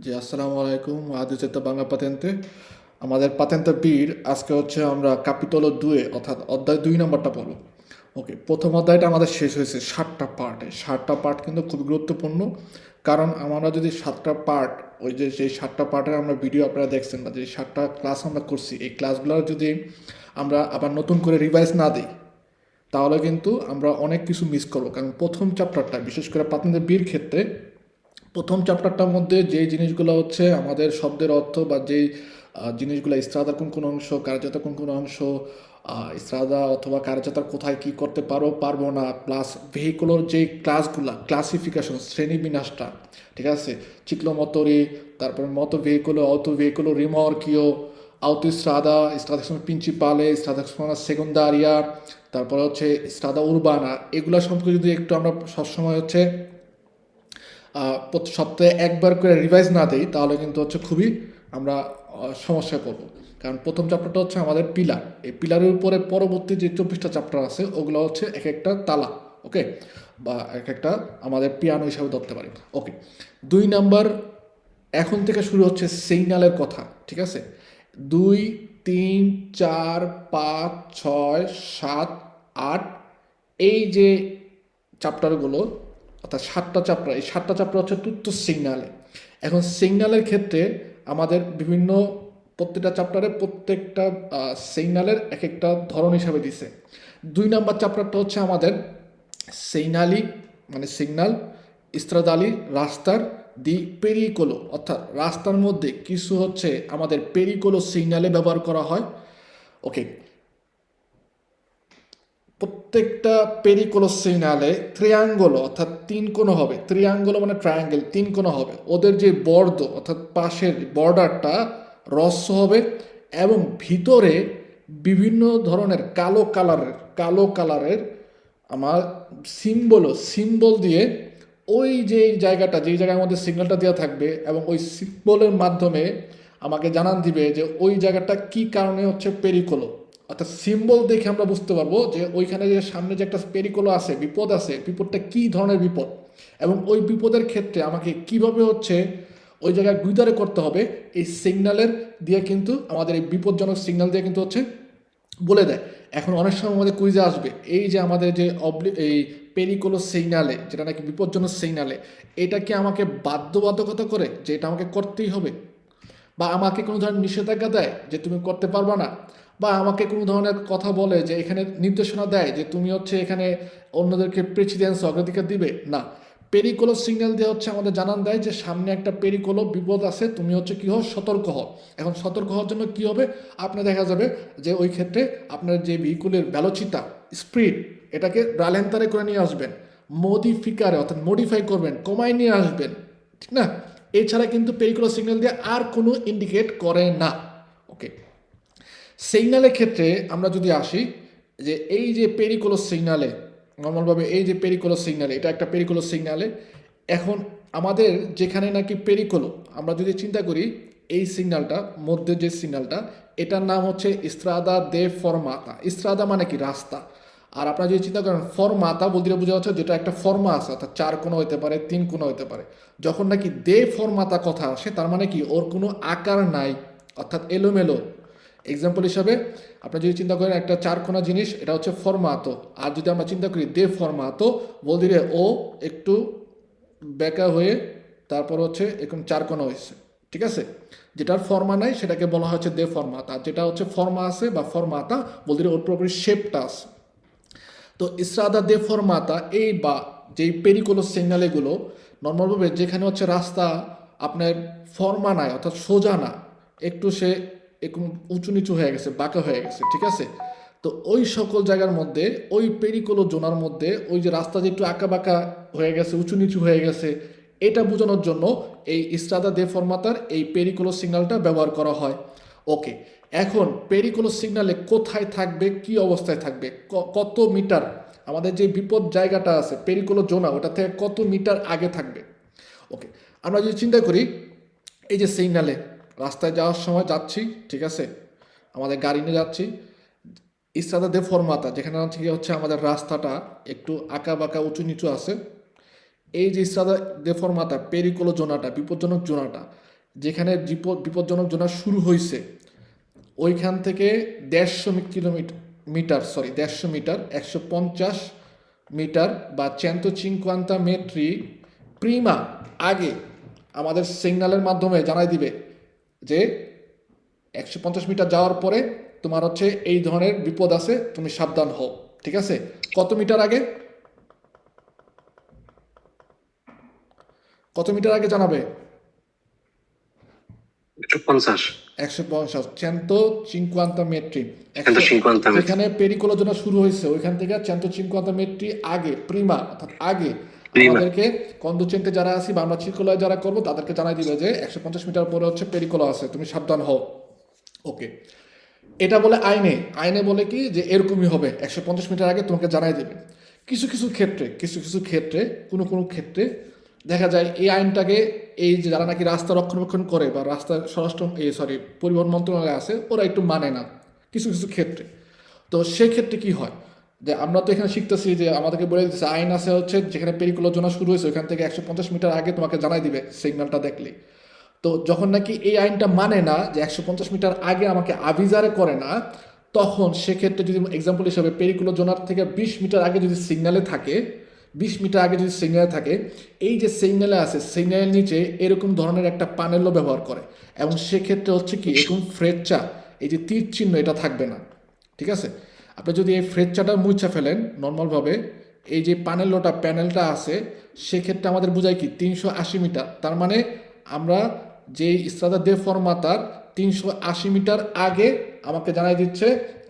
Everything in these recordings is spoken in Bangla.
জি, আসসালামু আলাইকুম। আজ হচ্ছে বাংলা পাতেন্তে আমাদের পাতেন্তে বীর আজকে হচ্ছে আমরা কাপিতল 2 অর্থাৎ অধ্যায় 2 নম্বরটা পড়ব। ওকে, প্রথম অধ্যায়টা আমাদের শেষ হয়েছে 7টা পার্টে। 7টা পার্ট কিন্তু খুব গুরুত্বপূর্ণ, কারণ আমরা যদি 7টা পার্ট, ওই যে সেই 7টা পার্টের আমরা ভিডিও আপনারা দেখছেন বা যে 7টা ক্লাস আমরা করছি, এই ক্লাসগুলো যদি আমরা আবার নতুন করে রিভাইজ না দিই, তাহলে কিন্তু আমরা অনেক কিছু মিস করবো। কারণ প্রথম চ্যাপ্টারটা, বিশেষ করে পাতেন্তে বীর ক্ষেত্রে প্রথম চ্যাপ্টারটার মধ্যে যে জিনিসগুলো হচ্ছে আমাদের শব্দের অর্থ বা যেই জিনিসগুলো ইস্ত্রাদার কোন কোন অংশ, কার্যতার কোন কোন অংশ, ইস্ত্রাদা অথবা কার্যতার কোথায় কি করতে পারো পারবো না, প্লাস ভেহিকুলোর যে ক্লাসগুলা ক্লাসিফিকেশন শ্রেণীবিন্যাসটা, ঠিক আছে, চিক্লোমোটরি, তারপরে মতো ভেহিকুলো, অটো ভেহিকুলো, রিমর্কিও, autostrada, strada প্রিন্সিপালে, strada সেকেন্ডারিয়া, তারপরে হচ্ছে স্ট্রাদা উরবানা, এগুলো সম্পর্কে যদি একটু আমরা সবসময় হচ্ছে প্রতি সপ্তাহে একবার করে রিভাইজ না দিই, তাহলে কিন্তু হচ্ছে খুবই আমরা সমস্যায় পড়বো। কারণ প্রথম চ্যাপ্টারটা হচ্ছে আমাদের পিলার, এই পিলারের উপরে পরবর্তী যে 24টা চ্যাপ্টার আছে ওগুলো হচ্ছে এক একটা তালা, ওকে, বা এক একটা আমাদের পিয়ানো হিসাবে ধরতে পারি। ওকে, 2 নাম্বার, এখন থেকে শুরু হচ্ছে সিগন্যালের কথা, ঠিক আছে। 2, 3, 4, 5, 6, 7, 8, এই যে চ্যাপ্টারগুলো, অর্থাৎ 7টা চ্যাপ্টার, এই 7টা চ্যাপ্টার হচ্ছে তথ্য সিগন্যালে। এখন সিগন্যালের ক্ষেত্রে আমাদের বিভিন্ন প্রত্যেকটা চ্যাপ্টারে প্রত্যেকটা সিগন্যালের এক একটা ধরন হিসাবে দিছে। 2 নাম্বার চ্যাপ্টারটা হচ্ছে আমাদের সিগনালি, মানে সিগন্যাল, ইস্ত্রাদালি, রাস্তার, দি পেরিকোলো, অর্থাৎ রাস্তার মধ্যে কিছু হচ্ছে আমাদের পেরিকোলো সিগন্যালে ব্যবহার করা হয়। ওকে, প্রত্যেকটা পেরিকোলো সিগনালে ত্রিয়াঙ্গলো, অর্থাৎ তিন কোণ হবে। ত্রিয়াঙ্গলো মানে ট্রায়াঙ্গেল, তিন কোণ হবে। ওদের যে বর্ড, অর্থাৎ পাশের বর্ডারটা হ্রস্ব হবে এবং ভিতরে বিভিন্ন ধরনের কালো কালারের আমার সিম্বল দিয়ে ওই যে জায়গাটা, যেই জায়গার মধ্যে সিগন্যালটা দেওয়া থাকবে, এবং ওই সিম্বলের মাধ্যমে আমাকে জানান দিবে যে ওই জায়গাটা কি কারণে হচ্ছে পেরিকোলো। অর্থাৎ সিম্বল দেখে আমরা বুঝতে পারবো যে ওইখানে যে সামনে যে একটা পেরিকোলো আছে, বিপদ আছে, বিপদটা কি ধরনের বিপদ, এবং ওই বিপদের ক্ষেত্রে আমাকে কিভাবে হচ্ছে ওই জায়গায় গুইদারে করতে হবে, এই সিগন্যালের দিয়ে কিন্তু আমাদের এই বিপজ্জনক সিগন্যাল দিয়ে কিন্তু হচ্ছে বলে দেয়। এখন অনেক সময় আমাদের কুইজে আসবে এই যে আমাদের যে এই পেরিকোলো সিগনালে, যেটা নাকি বিপজ্জনক সিগনালে, এটা কি আমাকে বাধ্যবাধকতা করে যে এটা আমাকে করতেই হবে, বা আমাকে কোনো ধরনের নিষেধাজ্ঞা দেয় যে তুমি করতে পারবা না, বা আমাকে কোনো ধরনের কথা বলে যে এখানে নির্দেশনা দেয় যে তুমি হচ্ছে এখানে অন্যদেরকে প্রেসিডেন্স অগ্রাধিকার দিবে না। পেরিকোলো সিগন্যাল দিয়ে হচ্ছে আমাদের জানান দেয় যে সামনে একটা পেরিকোলো বিপদ আছে, তুমি হচ্ছে কী হও, সতর্ক হও। এখন সতর্ক হওয়ার জন্য কী হবে, আপনি দেখা যাবে যে ওই ক্ষেত্রে আপনার যে ভেহিকুলের ভ্যালোচিতা, স্পিড, এটাকে রালেন্তারে করে নিয়ে আসবেন, মডিফিকারে অর্থাৎ মডিফাই করবেন, কমায় নিয়ে আসবেন, ঠিক না। এছাড়া কিন্তু পেরিকুলার সিগন্যাল দিয়ে আর কোনো ইন্ডিকেট করে না। ওকে, সিগন্যালের ক্ষেত্রে আমরা যদি আসি, যে এই যে পেরিকুলার সিগন্যালে, নর্মালভাবে এই যে পেরিকুলার সিগন্যালে, এটা একটা পেরিকুলার সিগন্যালে, এখন আমাদের যেখানে নাকি পেরিকুলো, আমরা যদি চিন্তা করি এই সিগন্যালটা, মধ্যে যে সিগন্যালটা, এটার নাম হচ্ছে ইস্ত্রাদা দে ফরমাতা। ইস্ত্রাদা মানে কি, রাস্তা। আর আপনারা যদি চিন্তা করেন ফরমাতা বলতে বোঝা যাচ্ছে যেটা একটা ফর্মা আছে, অর্থাৎ 4 কোণ হতে পারে, 3 কোণ হতে পারে। যখন নাকি দে ফরমাতা কথা আসে, তার মানে কি ওর কোনো আকার নাই, অর্থাৎ এলোমেলো। এক্সাম্পল হিসাবে আপনি যদি চিন্তা করেন একটা 4 কোণা জিনিস, এটা হচ্ছে ফরমাতো। আর যদি আমরা চিন্তা করি দে ফরমাতো, বলতে ও একটু বেঁকা হয়ে তারপর হচ্ছে এরকম 4 কোণা হয়েছে, ঠিক আছে। যেটার ফর্মা নাই সেটাকে বলা হচ্ছে দে ফরমাতা, আর যেটা হচ্ছে ফর্মা আছে বা ফরমাতা, বলতে ওর পুরোপুরি শেপটা আছে। তো ইসরাদা দে ফরমাতা, এই বা যেই পেরিকোলো সিগন্যালগুলো নর্মালভাবে যেখানে হচ্ছে রাস্তা আপনার ফর্মা নাই, অর্থাৎ সোজা না, একটু সে এরকম উঁচু নিচু হয়ে গেছে, বাঁকা হয়ে গেছে, ঠিক আছে। তো ওই সকল জায়গার মধ্যে, ওই পেরিকোলো জোনার মধ্যে, ওই যে রাস্তা যে একটু আঁকা বাঁকা হয়ে গেছে, উঁচু নিচু হয়ে গেছে, এটা বোঝানোর জন্য এই ইস্ত্রাদা দে ফরমাতার এই পেরিকোলো সিগন্যালটা ব্যবহার করা হয়। ওকে, এখন পেরিকোলো সিগন্যালে কোথায় থাকবে, কি অবস্থায় থাকবে, কত মিটার, আমাদের যে বিপদ জায়গাটা আছে পেরিকোলো জোনা, ওটা থেকে কত মিটার আগে থাকবে। ওকে, আমরা যদি চিন্তা করি এই যে সিগন্যালে রাস্তায় যাওয়ার সময় যাচ্ছি, ঠিক আছে, আমাদের গাড়ি নিয়ে যাচ্ছি, ইস্ত্রাদা দে ফরমাতা যেখানে হচ্ছে আমাদের রাস্তাটা একটু আঁকা বাঁকা উঁচু নিচু আছে, এই যে স্ট্রাদা দে ফরমাতা পেরিকোলো জোনাটা, বিপজ্জনক জোনাটা, যেখানে বিপজ্জনক জোনা শুরু হয়েছে, ওইখান থেকে 150 মিটার 150 মিটার বা 150 মেট্রি প্রিমা আগে আমাদের সিগন্যালের মাধ্যমে জানাই দিবে যে 150 মিটার যাওয়ার পরে তোমার হচ্ছে এই ধরনের বিপদ আছে, তুমি সাবধান হও। ঠিক আছে, কত মিটার আগে, কত মিটার আগে জানাবে? 150 150 150 যেখানে পেরিকোলো জোনা শুরু হয়েছে ওইখান থেকে 150 মেট্রি আগে প্রিমা অর্থাৎ আগে Prima. আমাদেরকে কন্দুচেন্টে যারা আছি বা আমরা চিরকোলায় যারা করবো তাদেরকে জানাই দিবে যে 150 মিটার পরে হচ্ছে পেরিকোলো আছে, তুমি সাবধান হও। ওকে, এটা বলে আইনে, আইনে বলে কি যে এরকমই হবে, 150 মিটার আগে তোমাকে জানাই দেবে। কিছু কিছু ক্ষেত্রে কোনো কোনো ক্ষেত্রে দেখা যায় এই আইনটাকে, এই যে যারা নাকি রাস্তা রক্ষণাবেক্ষণ করে বা রাস্তা স্বরাষ্ট্র পরিবহন মন্ত্রণালয় আছে, ওরা একটু মানে না কিছু কিছু ক্ষেত্রে। তো সেক্ষেত্রে কি হয় যে আমরা তো এখানে শিখতেছি যে আমাদেরকে বলে দিচ্ছে আইন আছে হচ্ছে যেখানে পেরিকুলো জোনা শুরু হয়েছে ওইখান থেকে 150 মিটার আগে তোমাকে জানাই দিবে সিগন্যালটা দেখলে। তো যখন নাকি এই আইনটা মানে না যে 150 মিটার আগে আমাকে আভিজারে করে না, তখন সেক্ষেত্রে যদি এক্সাম্পল হিসাবে পেরিকুলো জোনার থেকে 20 মিটার আগে যদি সিগন্যালে থাকে, 20 মিটার আগে যদি সিগন্যালে থাকে, এই যে সিগন্যালে আছে সিগন্যালের নিচে এরকম ধরনের একটা প্যানেলও ব্যবহার করে, এবং সেক্ষেত্রে হচ্ছে কি এরকম ফ্রেচ্চা, এই যে তীর চিহ্ন এটা থাকবে না। ঠিক আছে, আপনি যদি এই ফ্রেচ্চাটা মুছা ফেলেন নর্মালভাবে, এই যে প্যানেলটা আছে, সেক্ষেত্রে আমাদের বোঝায় কি 380 মিটার, তার মানে আমরা যে ইস্ত্রাদা দে ফরমাতার 380 মিটার আগে আমাকে জানাই দিচ্ছে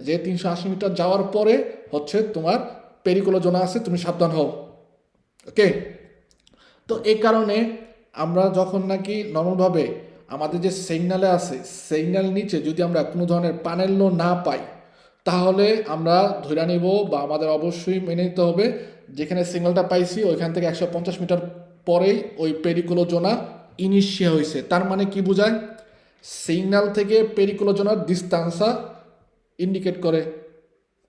যে 380 মিটার যাওয়ার পরে হচ্ছে তোমার পেরিকোলো জোনা আছে, তুমি সাবধান হও। ওকে, তো এই কারণে আমরা যখন নাকি নর্মালভাবে আমাদের যে সিগন্যালে আছে সিগন্যাল নিচে যদি আমরা কোনো ধরনের প্যানেল না পাই, তাহলে আমরা ধরে নিব বা আমাদের অবশ্যই মেনে নিতে হবে যেখানে সিগন্যালটা পাইছি ওইখান থেকে 150 মিটার পরেই ওই পেরিকোলো জোনা ইনিশিয়া হয়েছে। তার মানে কি বোঝায়, সিগন্যাল থেকে পেরিকোলো জোনার ডিস্টান্সা ইন্ডিকেট করে।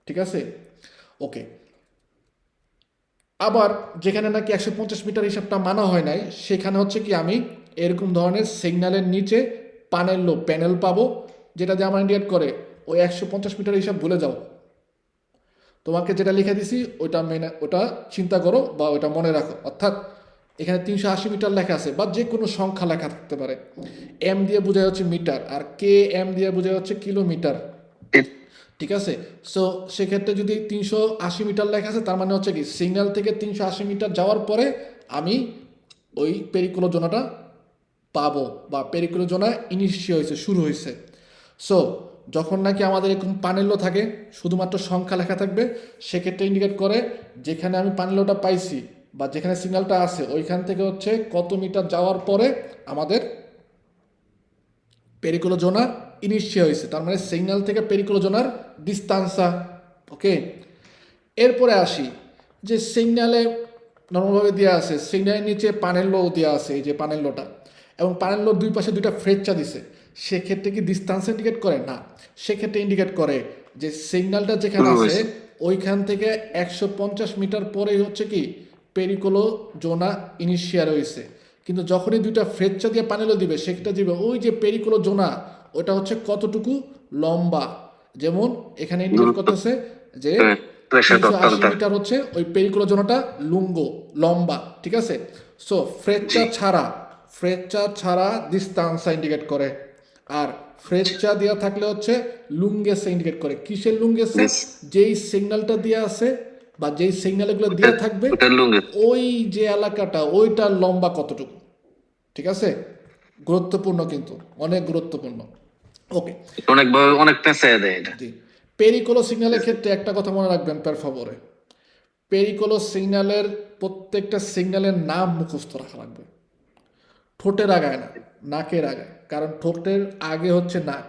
ঠিক আছে, ওকে। আবার যেখানে নাকি 150 মিটার হিসাবটা মানা হয় নাই, সেখানে হচ্ছে কি আমি এরকম ধরনের সিগন্যালের নিচে প্যানেল পাবো, যেটা দিয়ে আমার ইন্ডিকেট করে ওই 150 মিটার হিসাব ভুলে যাও, তোমাকে যেটা লিখে দিছি ওটা চিন্তা করো বা ওটা মনে রাখো। অর্থাৎ এখানে 380 মিটার লেখা আছে বা যে কোনো সংখ্যা লেখা থাকতে পারে, এম দিয়ে বোঝায় হচ্ছে মিটার আর কে এম দিয়ে বোঝায় হচ্ছে কিলোমিটার। ঠিক আছে, সো সেক্ষেত্রে যদি 380 মিটার লেখা আছে তার মানে হচ্ছে কি সিগন্যাল থেকে 380 মিটার যাওয়ার পরে আমি ওই পেরিকুলো জোনাটা পাবো বা পেরিকুলো জোনা ইনিশিয়ে হয়েছে, শুরু হয়েছে। সো যখন নাকি আমাদের এরকম প্যানেলও থাকে শুধুমাত্র সংখ্যা লেখা থাকবে, সেক্ষেত্রে ইন্ডিকেট করে যেখানে আমি প্যানেলটা পাইছি বা যেখানে সিগন্যালটা আছে ওইখান থেকে হচ্ছে কত মিটার যাওয়ার পরে আমাদের পেরিকুলো জোনা ইনিশিয়া হয়েছে, তার মানে সিগন্যাল থেকে পেরিকুলো জোনার ডিস্টান্সা। ওকে, এরপরে আসি যে সিগন্যালে নর্মালভাবে দেওয়া আছে, সিগন্যালের নিচে প্যানেলও দেওয়া আছে, এই যে প্যানেলটা, এবং প্যানেলের দুই পাশে দুইটা ফ্রেচ্চা দিছে, সেক্ষেত্রে কি ডিস্টান্স ইন্ডিকেট করে না, সেক্ষেত্রে ইন্ডিকেট করে যে সিগন্যালটা যেখানে আছে ওইখান থেকে 150 মিটার পরেই হচ্ছে কি পেরিকোলো জোনা ইনিশিয়া রয়েছে। কিন্তু যখনই দুইটা ফ্রেচ্চা দিয়ে প্যানেলও দিবে সেক্ষেত্রে দিবে ওই যে পেরিকোলো জোনা ওটা হচ্ছে কতটুকু লম্বা, যেমন এখানে ইন্ডিকেট করতেছে যে 380 মিটার হচ্ছে ওই পেরিকুলো জোনাটা লম্বা। ঠিক আছে, সো ফ্রেচ্চা ছাড়া ডিস্টান্সা ইন্ডিকেট করে, আর ফ্রেচ্চা দেওয়া থাকলে হচ্ছে লুঙ্গেসে ইন্ডিকেট করে। কিসের লুঙ্গেসে? যেই সিগন্যালটা দেওয়া আছে বা যেই সিগন্যালগুলো দেওয়া থাকবে ওই যে এলাকাটা ওইটার লম্বা কতটুকু। ঠিক আছে, গুরুত্বপূর্ণ, কিন্তু অনেক গুরুত্বপূর্ণ। ওকে, অনেক পেঁচায় দেয় এটা। পেরিকোলো সিগন্যালের ক্ষেত্রে একটা কথা মনে রাখবেন পার ফেভরে, পেরিকোলো সিগন্যালের প্রত্যেকটা সিগন্যালের নাম মুখস্থ রাখা লাগবে, ঠোঁটের আগায় না, নাকের আগায়, কারণ ঠোঁটের আগে হচ্ছে নাক।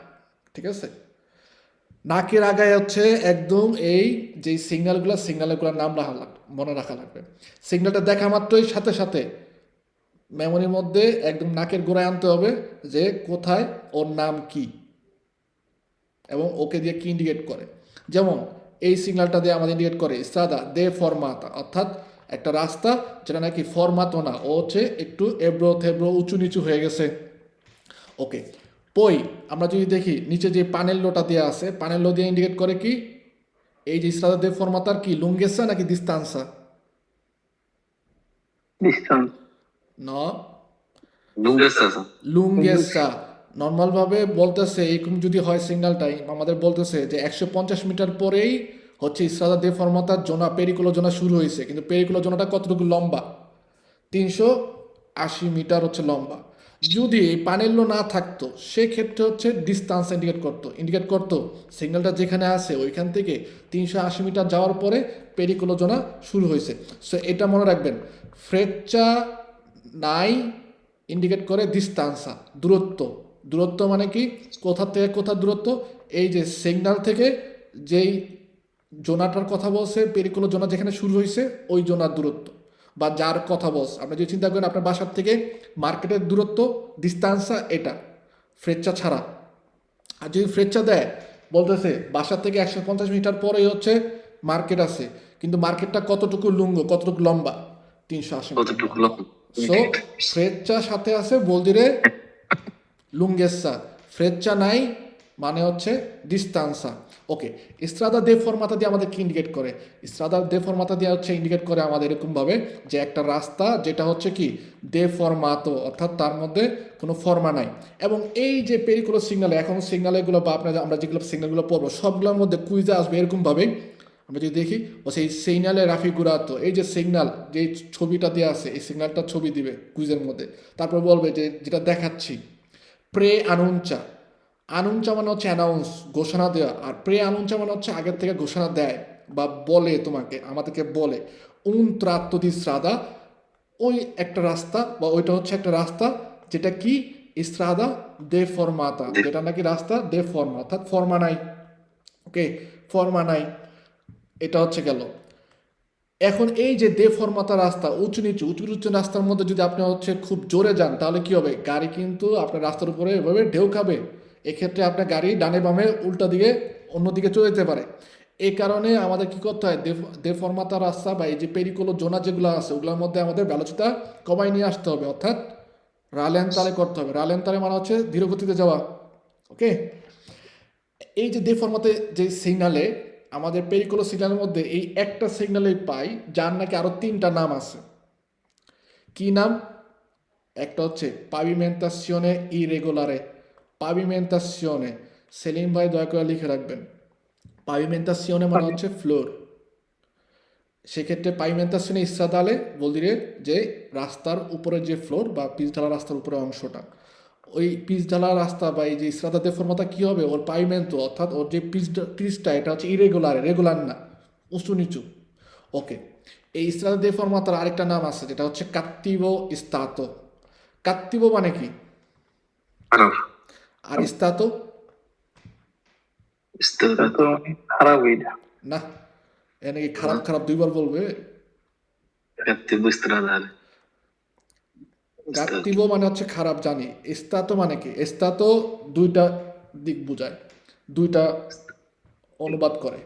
ঠিক আছে, নাকের আগায় হচ্ছে একদম এই যে সিগন্যালগুলোর নাম মনে রাখা লাগবে। সিগন্যালটা দেখা মাত্রই সাথে সাথে মেমোরির মধ্যে একদম নাকের গোড়ায় আনতে হবে যে কোথায় ওর নাম কি এবং ওকে দিয়ে কি ইন্ডিকেট করে। যেমন এই সিগন্যালটা দিয়ে আমাদের ইন্ডিকেট করে স্ট্রাদা দে ফরমাতা, অর্থাৎ একটা রাস্তা যেটা নাকি ফরমাতো না, ও হচ্ছে একটু এবড়ো থেবড়ো উঁচু নিচু হয়ে গেছে। ওকে, পই আমরা যদি দেখি নিচে যে পানেল্লোটা দেওয়া আছে, পানেল্লো দিয়ে ইন্ডিকেট করে কি এই যে ইস্ট্রাদা দে ফরমাতার কি লুঙ্গেসা নাকি দিস্তানসা? Distance. ন Lunghezza. লুঙ্গেসা। নর্মাল ভাবে বলতেছে এরকম যদি হয় সিগন্যালটাই আমাদের বলতেছে যে 150 মিটার পরেই হচ্ছে ইস্ট্রাদা দে ফরমাতার জোনা পেরিকুলো জোনা শুরু হয়েছে, কিন্তু পেরিকুলো জোনাটা কতটুকু লম্বা? 380 মিটার হচ্ছে লম্বা। যদি এই পানেল্লো না থাকতো সেক্ষেত্রে হচ্ছে ডিস্টান্স ইন্ডিকেট করতো সিগন্যালটা যেখানে আছে ওইখান থেকে 380 মিটার যাওয়ার পরে পেরিকুলো জোনা শুরু হয়েছে। সো এটা মনে রাখবেন, ফ্রেচ্চা নাই ইন্ডিকেট করে ডিস্টান্সা, দূরত্ব মানে কি কোথা থেকে কোথা দূরত্ব, এই যে সিগন্যাল থেকে যেই জোনাটার কথা বলছে পেরিকুলো জোনা যেখানে শুরু হয়েছে ওই জোনার দূরত্ব, বা যার কথা বলছে আপনি যদি চিন্তা করেন আপনার বাসার থেকে মার্কেটের দূরত্ব ডিস্টান্সা এটা ফ্রেচ্চা ছাড়া। আর যদি ফ্রেচ্চা দেয় বলতেছে বাসার থেকে 150 মিটার পরেই হচ্ছে মার্কেট আছে, কিন্তু মার্কেটটা কতটুকু কতটুকু লম্বা? 380 মিটার। Kotottuk lomba. সো ফ্রেচ্চা সাথে আছে বলদিরে লুঙ্গেসা, ফ্রেচ্চা নাই মানে হচ্ছে ডিস্তান্সা। ওকে, ইস্ট্রাদা দে ফরমাতা দিয়ে আমাদের কি ইন্ডিকেট করে? ইস্ট্রাদা দে ফরমাতা দিয়ে হচ্ছে ইন্ডিকেট করে আমাদের এরকমভাবে যে একটা রাস্তা যেটা হচ্ছে কি দে ফরমাতো, অর্থাৎ তার মধ্যে কোনো ফর্মা নাই। এবং এই যে পেরিকুলো সিগন্যাল, এখন সিগন্যালগুলো বা আপনার আমরা যেগুলো সিগন্যালগুলো পড়বো সবগুলোর মধ্যে কুইজে আসবে এরকমভাবে। আমরা যদি দেখি ও সেই সিগন্যালে রাফি গুরাতো, এই যে সিগন্যাল যে ছবিটা দেওয়া আছে এই সিগন্যালটা ছবি দিবে কুইজের মধ্যে, তারপর বলবে যে যেটা দেখাচ্ছি প্রে আনুঞ্চা। আনুঞ্চা মানে হচ্ছে অ্যানাউন্স, ঘোষণা দেওয়া, আর প্রে আনুঞ্চা মানে হচ্ছে আগের থেকে ঘোষণা দেয় বা বলে তোমাকে আমাদেরকে বলে। ত্রাত্ত দি স্রাদা, ওই একটা রাস্তা বা ওইটা হচ্ছে একটা রাস্তা যেটা কি ইস্ত্রাদা দে ফরমাতা, যেটা নাকি রাস্তা দে ফর্মা, অর্থাৎ ফর্মা নাই। ওকে, ফর্মা নাই, এটা হচ্ছে গেল। এখন এই যে দে ফরমাতা রাস্তা উঁচু নিচু রাস্তার মধ্যে যদি আপনি হচ্ছে খুব জোরে যান তাহলে কি হবে? গাড়ি কিন্তু আপনার রাস্তার উপরে এভাবে ঢেউ খাবে, এক্ষেত্রে আপনার গাড়ি ডানে বামে উল্টা দিকে অন্যদিকে চলে যেতে পারে। এই কারণে আমাদের কি করতে হয়, দে ফরমাতা রাস্তা বা এই যে পেরিকুলো জোনা যেগুলো আছে ওগুলোর মধ্যে আমাদের ভ্যালোসিটি কমাই নিয়ে আসতে হবে, অর্থাৎ রালেন্তারে করতে হবে। রালেন্তারে মানে হচ্ছে ধীর গতিতে যাওয়া। ওকে, এই যে দে ফরমাতে যে সিগনালে আমাদের পেরিকুলো সিগন্যালের মধ্যে এই একটা সিগন্যালেই পাই যার নাকি আরো 3টা নাম আছে। কি নাম? একটা হচ্ছে পাভিমেন্তাসিওনে ইরেগুলারে। পাভিমেন্তাসিওনে, সেলিম ভাই দয়া করে লিখে রাখবেন, পাভিমেন্তাসিওনে মানে হচ্ছে ফ্লোর। সেক্ষেত্রে পাভিমেন্তাসিওনে ইস্ট্রাদালে বলদিরে যে রাস্তার উপরে যে ফ্লোর বা পিচ ঢালা রাস্তার উপরে অংশটা, ওই পিচ ঢালা রাস্তা বা এই যে ইস্ট্রাদা দে ফরমাতা কী হবে, ওর পাইমেন্তো অর্থাৎ ওর যে পিচটা এটা হচ্ছে রেগুলার না, উঁচু নিচু। ওকে, এই ইস্ট্রাদা দে ফরমাতার আরেকটা নাম আছে যেটা হচ্ছে কাত্তিবো ইস্তাতো। কাত্তিবো মানে কি? Arab. আর ইস্তাতো? Istara. তো খারাপ এটা। না, এ নাকি খারাপ দুইবার বলবে। Cattivo stradale. কাত্তিবো মানে হচ্ছে খারাপ জানি, ইস্তাতো মানে কি? ইস্তাতো দুইটা দিক বোঝায়, দুইটা অনুবাদ করে।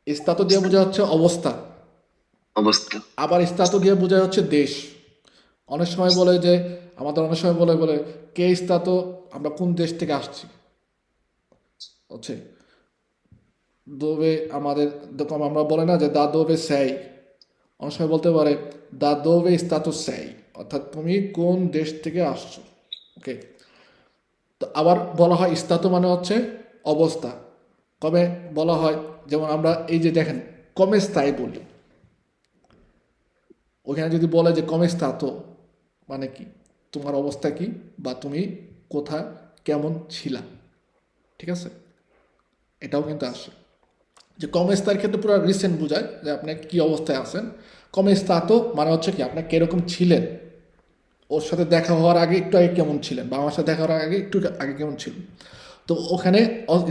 ইস্তাতো দিয়ে বোঝায় হচ্ছে অবস্থা, Obosta. আবার ইস্তাতো দিয়ে বোঝায় হচ্ছে দেশ। অনেক সময় বলে যে অনেক সময় বলে কে ইস্তাতো, আমরা কোন দেশ থেকে আসছি হচ্ছে দোবে আমাদের, আমরা বলে না যে দা দোবে স্যাই, অনেক সময় বলতে পারে দা দোবে ইস্তাতো স্যাই, অর্থাৎ তুমি কোন দেশ থেকে আসছো। ওকে, তো আবার বলা হয় ইস্তাতো মানে হচ্ছে অবস্থা। কবে বলা হয়, যেমন আমরা এই যে দেখেন কমে স্থায়ী বলি, ওখানে যদি বলে যে কমে স্থাতো মানে কি তোমার অবস্থা কি বা তুমি কোথায় কেমন ছিলা, ঠিক আছে, এটাও কিন্তু আসে। যে কমেস্তার ক্ষেত্রে পুরো রিসেন্ট বোঝায় যে আপনি কি অবস্থায় আছেন। কমেস্তাতো মানে হচ্ছে কি আপনি কিরকম ছিলেন, ওর সাথে দেখা হওয়ার আগে একটু আগে কেমন ছিলেন, বা আমার সাথে দেখা হওয়ার আগে একটু আগে কেমন ছিলেন। তো ওখানে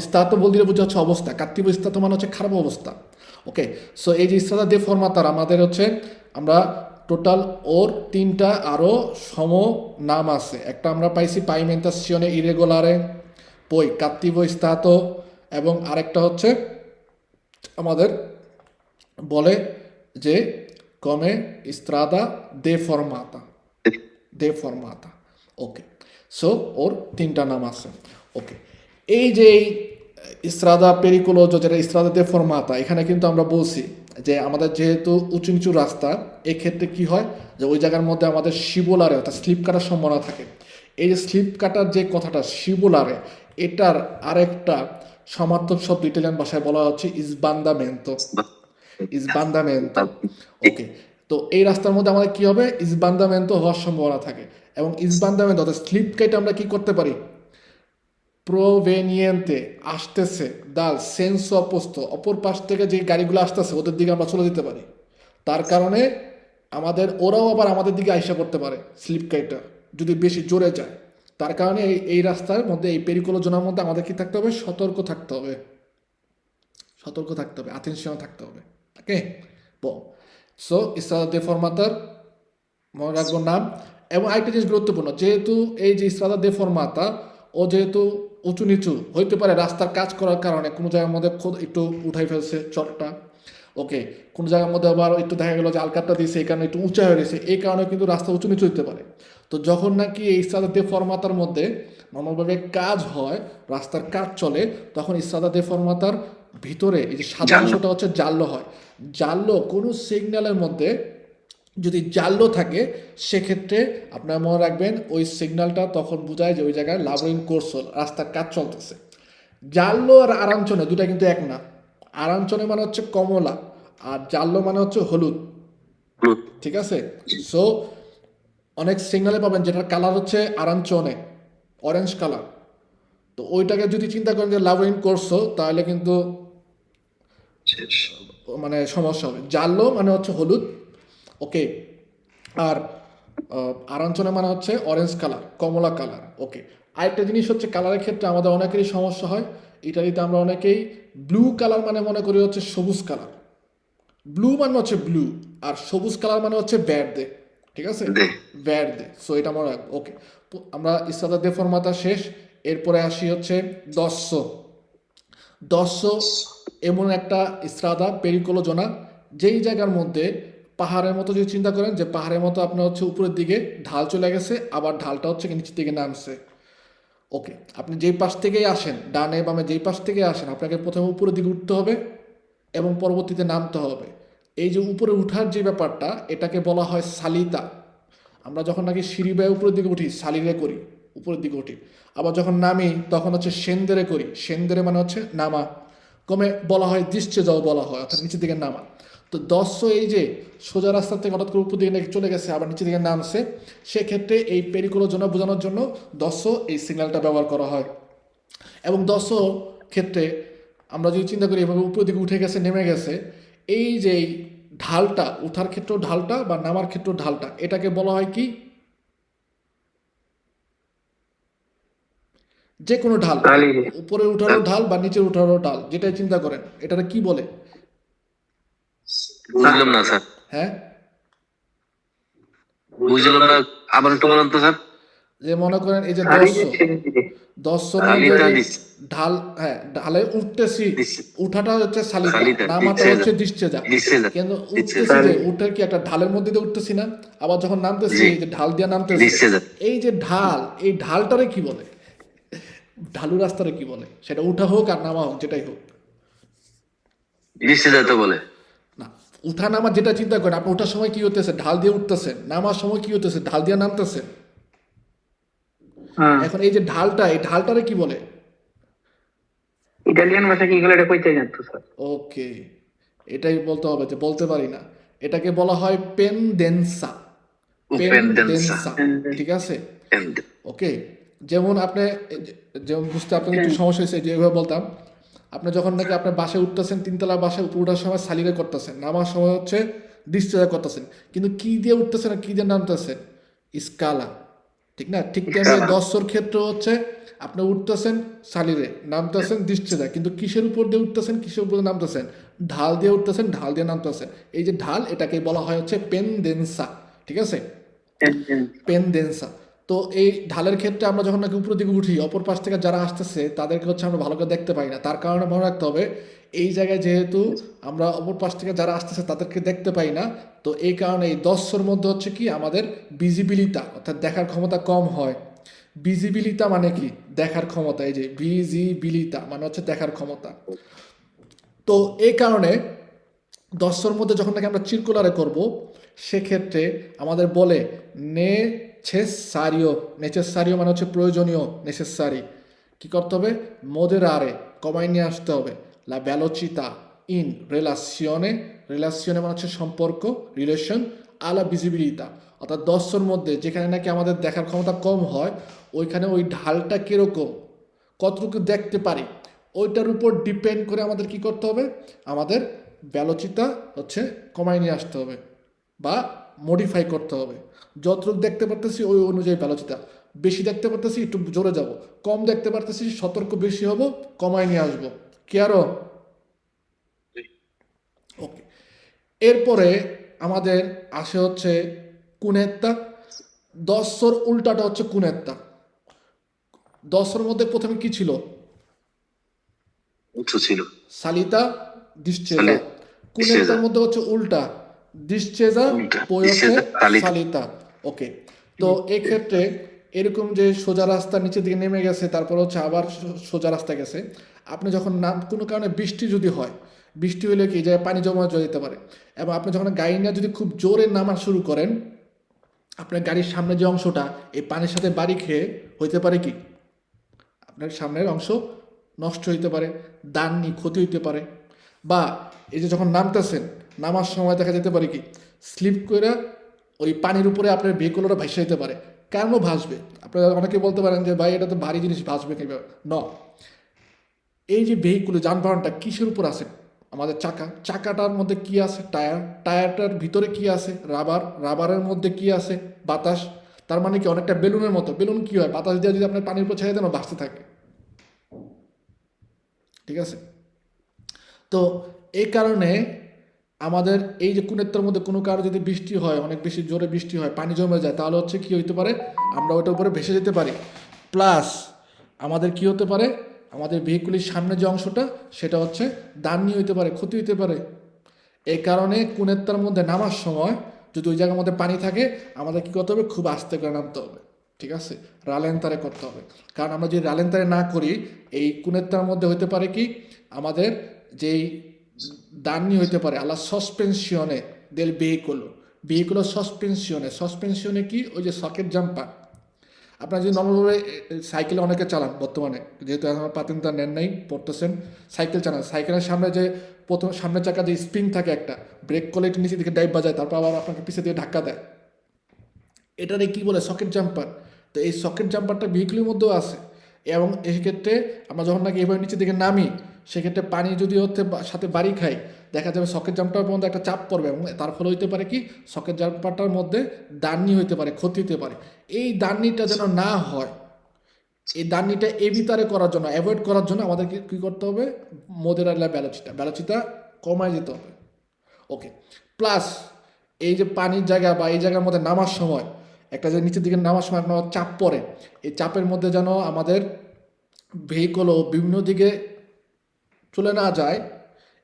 ইস্তাতো বলতে বোঝা হচ্ছে অবস্থা, কাত্তিব ইস্তাতো মানে হচ্ছে খারাপ অবস্থা। ওকে, সো এই যে ইস্তাদা দে ফরমাতার আমাদের হচ্ছে আমরা টোটাল ওর 3টা আরও সম নাম আছে। একটা আমরা পাইছি পাইমেন্তাসিওনে ইরেগুলারে, পই কাত্তিব ইস্তাতো, এবং আরেকটা হচ্ছে আমাদের বলে যে come strada deformata. Deformata. ওকে, সো ওর তিনটা নাম আছে। ওকে, এই যে ইস্ত্রাদা পেরিকুলোজো, যেটা ইস্ত্রাদা দেফরমাতা, এখানে কিন্তু আমরা বলছি যে আমাদের যেহেতু উঁচু নিচু রাস্তা, এক্ষেত্রে কি হয় যে ওই জায়গার মধ্যে আমাদের শিবুলারে অর্থাৎ স্লিপ কাটার সম্ভাবনা থাকে। এই যে স্লিপ কাটার যে কথাটা শিবুলারে, এটার আরেকটা সমার্থক শব্দ ইটালিয়ান ভাষায় বলা হচ্ছে ইসবান্দামেন্তো। ইসবান্দামেন্তো। ওকে, তো এই রাস্তার মধ্যে আমাদের কি হবে, ইসবান্দামেন্তো হওয়ার সম্ভাবনা থাকে। এবং ইসবান্দামেন্তো অর্থাৎ স্লিপ কেটে আমরা কি করতে পারি, প্রোভেনিয়েন্তে আসতেছে দাল সেন্স অপোস্ত, অপর পাশ থেকে যে গাড়িগুলো আসতেছে ওদের দিকে আমরা চলে যেতে পারি। তার কারণে আমাদের ওরাও আবার আমাদের দিকে আইসা করতে পারে স্লিপ কাইটা যদি বেশি জোরে যায়। তার কারণে এই রাস্তার মধ্যে, এই পেরিকোলোজোনার মধ্যে আমাদের কি থাকতে হবে, সতর্ক থাকতে হবে, সতর্ক থাকতে হবে, আতেনশিয়ন থাকতে হবে। ওকে, সো ইস্ত্রাদা দেফরমাতার মনে রাখবো নাম। এবং আরেকটা জিনিস গুরুত্বপূর্ণ, যেহেতু এই যে ইস্ত্রাদা দেফরমাতা, ও যেহেতু উঁচু নিচু হইতে পারে রাস্তার কাজ করার কারণে, কোনো জায়গার মধ্যে একটু উঠাই ফেলছে চটটা, ওকে, কোনো জায়গার মধ্যে আবার একটু দেখা গেলো যে আলকাতটা দিয়েছে, এই কারণে একটু উঁচা হয়ে গেছে, এই কারণে কিন্তু রাস্তা উঁচু নিচু হতে পারে। তো যখন নাকি এই ইস্ত্রাদা দেফরমাতার মধ্যে নর্মালভাবে কাজ হয়, রাস্তার কাজ চলে, তখন ইস্ত্রাদা দেফরমাতার ভিতরে এই যে সাদা অংশটা হচ্ছে জাল্লো হয়। জাল্লো কোনো সিগন্যালের মধ্যে যদি জাল্লো থাকে, সেক্ষেত্রে আপনারা মনে রাখবেন ওই সিগন্যালটা তখন বোঝায় যে ওই জায়গায় লাবোরিং কোর্স হল, রাস্তার কাজ চলতেছে। জাল্লো আর আরাঞ্চনে দুটা কিন্তু এক না। আরাঞ্চনে মানে হচ্ছে কমলা, আর জাল্লো মানে হচ্ছে হলুদ। ঠিক আছে, সো অনেক সিগন্যালে পাবেন যেটার কালার হচ্ছে আরাঞ্চনে অরেঞ্জ কালার। তো ওইটাকে যদি চিন্তা করেন যে লাবোরিং করছো, তাহলে কিন্তু শেষ। মানে সমস্যা হবে। জাল্লো মানে হচ্ছে হলুদ, ওকে, আর আরাঞ্চনা মানে হচ্ছে অরেঞ্জ কালার, কমলা কালার। ওকে, আরেকটা জিনিস হচ্ছে কালারের ক্ষেত্রে আমাদের অনেকেরই সমস্যা হয়। ইটালিতে আমরা অনেকেই ব্লু কালার মানে মনে করি হচ্ছে সবুজ কালার। ব্লু মানে হচ্ছে ব্লু, আর সবুজ কালার মানে হচ্ছে ভ্যার্দে। ঠিক আছে, দে। ভ্যার্দে। সো এটা মনে রাখবো। ওকে, আমরা ইস্ত্রাদা দেফরমাতা শেষ, এরপরে আসি হচ্ছে দস্সো। দস্সো এমন একটা ইস্ত্রাদা পেরিকোলোজোনা, যেই জায়গার মধ্যে পাহাড়ের মতো যদি চিন্তা করেন যে পাহাড়ের মতো আপনার হচ্ছে উপরের দিকে ঢাল চলে গেছে, আবার ঢালটা হচ্ছে নিচের দিকে নামছে। ওকে, আপনি যেই পাশ থেকেই আসেন, ডানে বামে যেই পাশ থেকে আসেন, আপনাকে প্রথমে উপরের দিকে উঠতে হবে এবং পরবর্তীতে নামতে হবে। এই যে উপরে উঠার যে ব্যাপারটা, এটাকে বলা হয় সালিতা। আমরা যখন নাকি সিঁড়ি বেয়ে উপরের দিকে উঠি, সালিরে করি, উপরের দিকে উঠি। আবার যখন নামি তখন হচ্ছে সেন্দেরে করি, সেন্দেরে মানে হচ্ছে নামা। কমে বলা হয় দৃশ্যে যাও বলা হয়, অর্থাৎ নিচের দিকে নামা। তো দস্যো এই যে সোজা রাস্তা থেকে হঠাৎ করে উপর দিকে নাকি চলে গেছে, আবার নিচের দিকে নামছে, সেক্ষেত্রে এই পেরিকোলোজোনা বোঝানোর জন্য দস্যো এই সিগন্যালটা ব্যবহার করা হয়। এবং দস্যো ক্ষেত্রে আমরা যদি চিন্তা করি এভাবে উপর দিকে উঠে গেছে, নেমে গেছে, এই যে এই ঢালটা, উঠার ক্ষেত্রেও ঢালটা বা নামার ক্ষেত্রেও ঢালটা, এটাকে বলা হয় কি, যে কোনো ঢাল, সালিরে। উপরে উঠারও ঢাল বা নিচে উঠারও ঢাল, যেটাই চিন্তা করেন, এটাকে কি বলে? বুঝলাম না স্যার, হ্যাঁ, বুঝলাম না, আবার একটু বলেন তো স্যার। যে মনে করেন এই যে সালিরে দস্যো, ছেড়ে দিলে। দস্যোর সালিতা মধ্যে দিস ঢাল, হ্যাঁ, ঢালে উঠতেছি, দিস উঠাটা হচ্ছে সালিতা, সালিতা, নামাটা দিচ্ছে হচ্ছে যা। দিচ্ছে যা। দিচ্ছে যা। কিন্তু দিচ্ছে উঠতেছি যা। যে, উঠে কি একটা ঢালের মধ্যে দিয়ে উঠতেছি না, আবার যখন নামতেছি জি। এই যে ঢাল দিয়ে নামতেছি, দিচ্ছে যা। এই যে ঢাল, এই ঢালটারে কি বলে, ঢালু রাস্তারে কি বলে? সেটা উঠা হোক আর নামা হোক, যেটাই হোক দিচ্ছে যেতে বলে। না। উঠা নামা যেটা চিন্তা করেন, আপনি ওঠার সময় কি হতেছে, ঢাল দিয়ে উঠতেছেন, নামার সময় কি হতেছে, ঢাল দিয়ে নামতেছেন। হ্যাঁ, এখন এই যে ঢালটা, এই ঢালটারে কি বলে? ইটালিয়ান ভাষা কি গেলে এটা কইতে জানতো স্যার। ওকে, এটাই বলতে হবে, যে বলতে পারি না। এটাকে বলা হয় পেনডেন্সা। উपेंदेंसा। পেনডেন্সা, ঠিক আছে। ওকে, যেমন আপনি যেমন বুঝতে আপনার একটু সমস্যা হয়েছে, যেভাবে বলতাম, আপনি যখন নাকি আপনার বাসায় উঠতেছেন, তিনতলা বাসায় উপর ওঠার সময় সালিরে করতেছেন, নামার সময় হচ্ছে ডিসচার্জ করতেছেন, কিন্তু কি দিয়ে উঠতেছেন আর কি দিয়ে নামতেছেন? স্কালা, ঠিক না? ঠিক তেমনি স্কালা। দশর ক্ষেত্রে হচ্ছে আপনি উঠতেছেন সালিরে, নামতেছেন ডিসচার্জ, কিন্তু কিসের উপর দিয়ে উঠতেছেন, কিসের উপর দিয়ে নামতেছেন? ঢাল দিয়ে উঠতেছেন, ঢাল দিয়ে নামতেছেন। এই যে ঢাল, এটাকে বলা হয় হচ্ছে পেনডেন্সা, ঠিক আছে, পেনডেন্সা। তো এই ঢালের ক্ষেত্রে আমরা যখন নাকি উপরের দিকে উঠি অপর পাশ থেকে যারা আসতেছে তাদেরকে হচ্ছে আমরা ভালো করে দেখতে পাই না, তার কারণে মনে রাখতে হবে এই জায়গায় যেহেতু আমরা অপর পাশ থেকে যারা আসতেছে তাদেরকে দেখতে পাই না, তো এই কারণে এই 10 মধ্যে হচ্ছে কি আমাদের ভিজিবিলিটা অর্থাৎ দেখার ক্ষমতা কম হয়। ভিজিবিলিটা মানে কি? দেখার ক্ষমতা। এই যে ভিজিবিলিটা মানে হচ্ছে দেখার ক্ষমতা। তো এই কারণে 10 মধ্যে যখন নাকি আমরা চিরকুলারে করব সেক্ষেত্রে আমাদের বলে নেচেসারিও মানে হচ্ছে প্রয়োজনীয়, নেসেসারি কি করতে হবে? moderare কমাই নিয়ে আসতে হবে। লা velocità in রিলেশনে মানে হচ্ছে সম্পর্ক, রিলেশন, আলা ভিজিবিলিটা অর্থাৎ 10 মধ্যে যেখানে নাকি আমাদের দেখার ক্ষমতা কম হয় ওইখানে ওই ঢালটা কীরকম, কতটুকু দেখতে পারি ওইটার উপর ডিপেন্ড করে আমাদের কি করতে হবে? আমাদের ভ্যালোচিতা হচ্ছে কমাই নিয়ে আসতে হবে বা মডিফাই করতে হবে। যতটুকু দেখতে পারতেছি ওই অনুযায়ী ভ্যালোচিতা, বেশি দেখতে পারতেছি একটু জোরে যাব, কম দেখতে পারতেছি সতর্ক বেশি হব, কমাই নিয়ে আসবো। কি আরো? ওকে। এরপরে আমাদের আসে হচ্ছে কুনেত্তা। 10 উল্টাটা হচ্ছে কুনেত্তা। 10 মধ্যে প্রথমে কি ছিল? উৎস ছিল সালিতা, ডিসচেজা। সালে কুনেত্তার মধ্যে হচ্ছে উল্টা, ডিসচেজা, উল্টা পই হচ্ছে ডিসচেজা সালিতা সালিতা। ওকে। তো এক্ষেত্রে এরকম যে সোজা রাস্তা নিচের দিকে নেমে গেছে তারপর হচ্ছে আবার সোজা রাস্তা গেছে, আপনি যখন নাম কোনো কারণে বৃষ্টি যদি হয়, বৃষ্টি হলে কি যে পানি জমা যেতে পারে, এবং আপনি যখন গাড়ি নিয়ে যদি খুব জোরে নামা শুরু করেন আপনার গাড়ির সামনে যে অংশটা এই পানির সাথে বাড়ি খেয়ে হইতে পারে কি আপনার সামনের অংশ নষ্ট হইতে পারে, দান্নি ক্ষতি হইতে পারে, বা এই যে যখন নামতেছেন নামার সময় দেখা যেতে পারে কি স্লিপ করে ওই পানির উপরে আপনার ভেহিকলটা ভাসে যেতে পারে। কেন ভাসবে? আপনারা অনেকে বলতে পারেন যে ভাই এটা তো ভারী জিনিস, ভাসবে কীভাবে? ন, এই যে ভেহিকুল যানবাহনটা কিসের উপর আছে? আমাদের চাকাটার মধ্যে কি আছে? টায়ারটার ভিতরে কি আছে? রাবারের মধ্যে কি আছে? বাতাস। তার মানে কি অনেকটা বেলুনের মতো। বেলুন কি হয়? বাতাস দিয়ে যদি আপনার পানির উপর ছেড়ে দেন ভাসতে থাকে। ঠিক আছে? তো এই কারণে আমাদের এই যে কুনেত্তার মধ্যে কোনো কারো যদি বৃষ্টি হয়, অনেক বেশি জোরে বৃষ্টি হয়, পানি জমে যায়, তাহলে হচ্ছে কি হইতে পারে? আমরা ওইটার উপরে ভেসে যেতে পারি। প্লাস আমাদের কি হতে পারে? আমাদের ভেহিকুলের সামনে যে অংশটা সেটা হচ্ছে দান্নি হইতে পারে, ক্ষতি হইতে পারে। এই কারণে কুনেত্তার মধ্যে নামার সময় যদি ওই জায়গার মধ্যে পানি থাকে আমাদের কী করতে হবে? খুব আস্তে করে নামতে হবে। ঠিক আছে? রালেন্তারে করতে হবে। কারণ আমরা যদি রালেন্তারে না করি এই কুনেত্তার মধ্যে হইতে পারে কি আমাদের যেই দান্নি হইতে পারে আলা সসপেনশনে দেল ভেহিকুলো সসপেনশনে কি ওই যে সকেট জাম্পার। আপনারা যদি নর্মালভাবে সাইকেলে অনেকে চালান বর্তমানে, যেহেতু এখন পাতেনটা নেন নাই, পড়তেছেন, সাইকেল চালান, সাইকেলের সামনে যে প্রথম সামনের চাকা যে স্প্রিং থাকে একটা, ব্রেক করলে একটু নিচে দিকে ডাইভ বাজায় তারপর আবার আপনাকে পিছিয়ে দিয়ে ধাক্কা দেয়, এটারে কি বলে? Socket jumper. তো এই সকেট জাম্পারটা ভেহিকুলের মধ্যেও আছে, এবং এক্ষেত্রে আমরা যখন নাকি এভাবে নিচের দিকে নামি সেক্ষেত্রে পানি যদি হচ্ছে সাথে বাড়ি খাই দেখা যাবে সকেট জাম্পারের মধ্যে একটা চাপ পড়বে, এবং তার ফলে হইতে পারে কি সকেট জাম্পারটার মধ্যে দান্নি হইতে পারে, ক্ষতি হতে পারে। এই দান্নিটা যেন না হয়, এই দান্নিটা এভিতারে করার জন্য, অ্যাভয়েড করার জন্য আমাদেরকে কী করতে হবে? মোদেরালা ব্যালোচিতা কমায় যেতে হবে। ওকে। প্লাস এই যে পানির জায়গা বা এই জায়গার মধ্যে নামার সময় একটা যে নিচের দিকে নামার সময় আপনার চাপ পড়ে, এই চাপের মধ্যে যেন আমাদের ভেহিকলও বিভিন্ন দিকে চলে না যায়,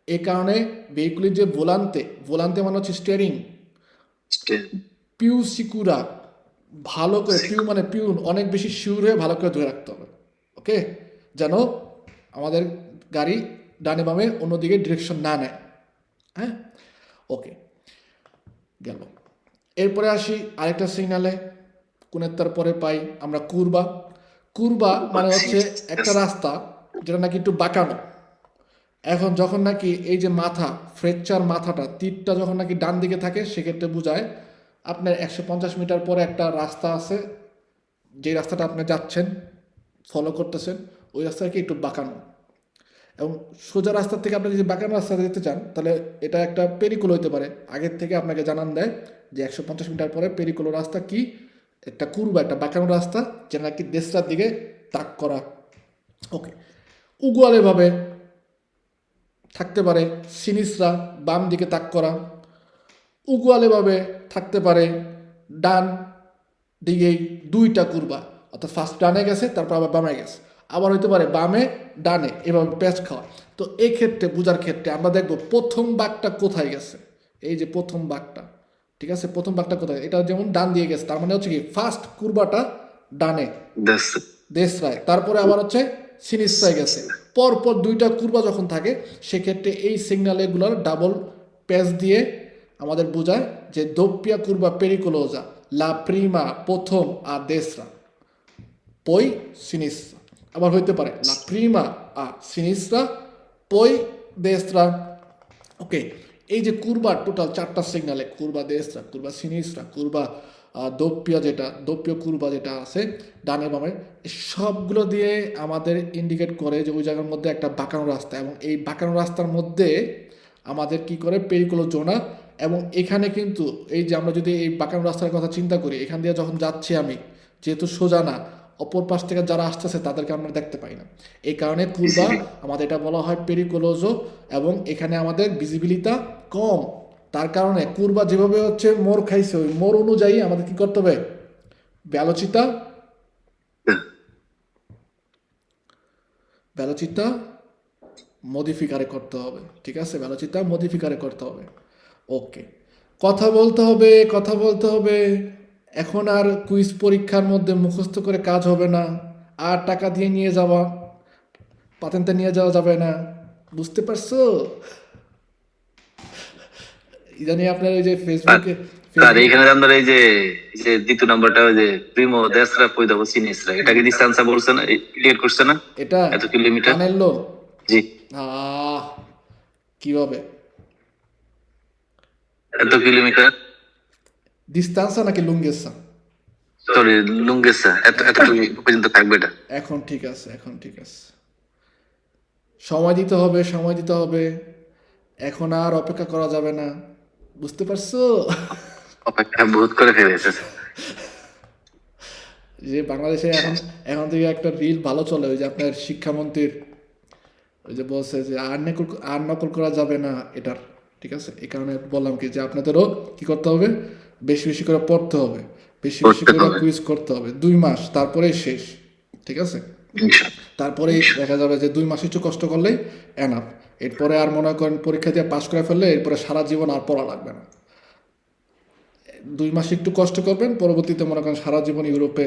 এই কারণে ভেহিকুলের যে ভোলান্তে মানে হচ্ছে স্টিয়ারিং, পিউ সিকুরা ভালো করে, পিউ মানে পিউন অনেক বেশি শিওর হয়ে ভালো করে ধরে রাখতে হবে। ওকে, যেন আমাদের গাড়ি ডানে বামে অন্যদিকে ডিরেকশন না নেয়। হ্যাঁ, ওকে, গেল। এরপরে আসি আরেকটা সিগনালে, কুনেত্তার পরে পাই আমরা কুরবা মানে হচ্ছে একটা রাস্তা যেটা নাকি একটু বাঁকানো। এখন যখন নাকি এই যে ফ্রেকচার মাথাটা তীরটা যখন নাকি ডান দিকে থাকে সেক্ষেত্রে বোঝায় আপনার 150 মিটার পরে একটা রাস্তা আছে, যে রাস্তাটা আপনি যাচ্ছেন ফলো করতেছেন ওই রাস্তাকে একটু বাঁকানো, এবং সোজা রাস্তার থেকে আপনি যদি বাঁকানো রাস্তাতে যেতে চান তাহলে এটা একটা পেরিকুলো হইতে পারে। আগের থেকে আপনাকে জানান দেয় যে 150 মিটার পরে পেরিকুলো রাস্তা কি একটা কুরবা, একটা বাঁকানো রাস্তা যেটা নাকি দেশটার দিকে তাক করা। ওকে, উগুয়ালেভাবে থাকতে পারে সিনিসরা বাম দিকে তাক করা, উগুয়ালেভাবে থাকতে পারে ডান দিকেই দুইটা কুরবা, অর্থাৎ ফার্স্ট ডানে গেছে তারপর আবার বামে গেছে, আবার হইতে পারে বামে ডানে, এভাবে প্যাচ খাওয়া। তো এই ক্ষেত্রে বোঝার ক্ষেত্রে আমরা দেখব প্রথম বাঘটা কোথায় গেছে। এই যে প্রথম বাঘটা, ঠিক আছে, প্রথম বাঘটা কোথায়, এটা যেমন ডান দিয়ে গেছে, তার মানে হচ্ছে কি ফার্স্ট কুরবাটা ডানে দেশে। দেশরায়, তারপরে আবার হচ্ছে সিনিস্রায় গেছে। পরপর দুইটা কুরবা যখন থাকে সেক্ষেত্রে এই সিগন্যালগুলোর ডাবল প্যাচ দিয়ে আমাদের বোঝায় যে দোপ্পিয়া কুরবা পেরিকোলোজা, লা প্রিমা প্রথম আর দেশরা, পই সিনিস্রা। আবার হইতে পারে লা প্রিমা আ সিনিস্রা পই দেশরা। ওকে, এই যে কুরবা টোটাল চারটা সিগনালে, কুরবা দেশরা, কুরবা সিনিস্রা, কুরবা দোপ্পিয় কুরবা যেটা আছে ডানে বামে, এই সবগুলো দিয়ে আমাদের ইন্ডিকেট করে যে ওই জায়গার মধ্যে একটা বাঁকানো রাস্তা, এবং এই বাঁকানো রাস্তার মধ্যে আমাদের কি করে পেরিকোলো জোনা। এবং এখানে কিন্তু এই যে আমরা যদি এই বাঁকানো রাস্তার কথা চিন্তা করি, এখান দিয়ে যখন যাচ্ছি আমি, যেহেতু সোজা না, অপর পাশ থেকে যারা আসতেছে তাদেরকে আমরা দেখতে পাই না, এই কারণে কুরবা আমাদের এটা বলা হয় পেরিকোলোজো, এবং এখানে আমাদের ভিজিবিলিটা কম। তার কারণে কুরবা যেভাবে হচ্ছে মোড় খাইছে, ওই মোড় অনুযায়ী আমাদের কি করতে হবে, ভ্যালোচিতা ভ্যালোচিতা মডিফিকারে করতে হবে, ঠিক আছে, ভ্যালোচিতা মডিফিকারে করতে হবে। ওকে, কথা বলতে হবে, কথা বলতে হবে। এখন আর কুইজ পরীক্ষার মধ্যে মুখস্থ করে কাজ হবে না, আর টাকা দিয়ে নিয়ে যাওয়া, পাতেনতে নিয়ে যাওয়া যাবে না, বুঝতে পারছো? ইদানি আপনার ওই যে ফেসবুকে স্যার এখানে আমরা এই যে দ্বিতীয় নাম্বারটা, ওই যে প্রিমো দেশরা পই দাও সিনিসরা, এটা কি ডিস্টেন্স বলছে না, ক্লিয়ার করছে না এটা এত কিলোমিটার? আনেলো জি, কিভাবে এত কিলোমিটার, ডিস্টান্সা নাকি লুঙ্গেসা? সরি লুঙ্গেসা, এত পর্যন্ত থাকবে এটা। এখন ঠিক আছে, এখন ঠিক আছে, সময় দিতে হবে, সময় দিতে হবে, এখন আর অপেক্ষা করা যাবে না, বুঝতে পারছো? অপেক্ষা বহুত করে ফেলেছে। যে বাংলাদেশে এখন এখন থেকে একটা রিল ভালো চলে, ওই যে আপনার শিক্ষামন্ত্রীর ওই যে বলছে যে আর নকল করা যাবে না এটার, ঠিক আছে, এই কারণে বললাম কি যে আপনাদেরও কি করতে হবে, বেশি বেশি করে পড়তে হবে, বেশি বেশি পড়তে করে হবে। কুইজ করতে হবে, 2 মাস তারপরেই শেষ, ঠিক আছে, তারপরেই দেখা যাবে যে 2 মাস একটু কষ্ট করলেই এনাফ। এরপরে আর মনে করেন পরীক্ষা দিয়ে পাশ করে ফেললে এরপরে সারা জীবন আর পড়া লাগবে না। 2 মাস একটু কষ্ট করবেন, পরবর্তীতে মনে করেন সারা জীবন ইউরোপে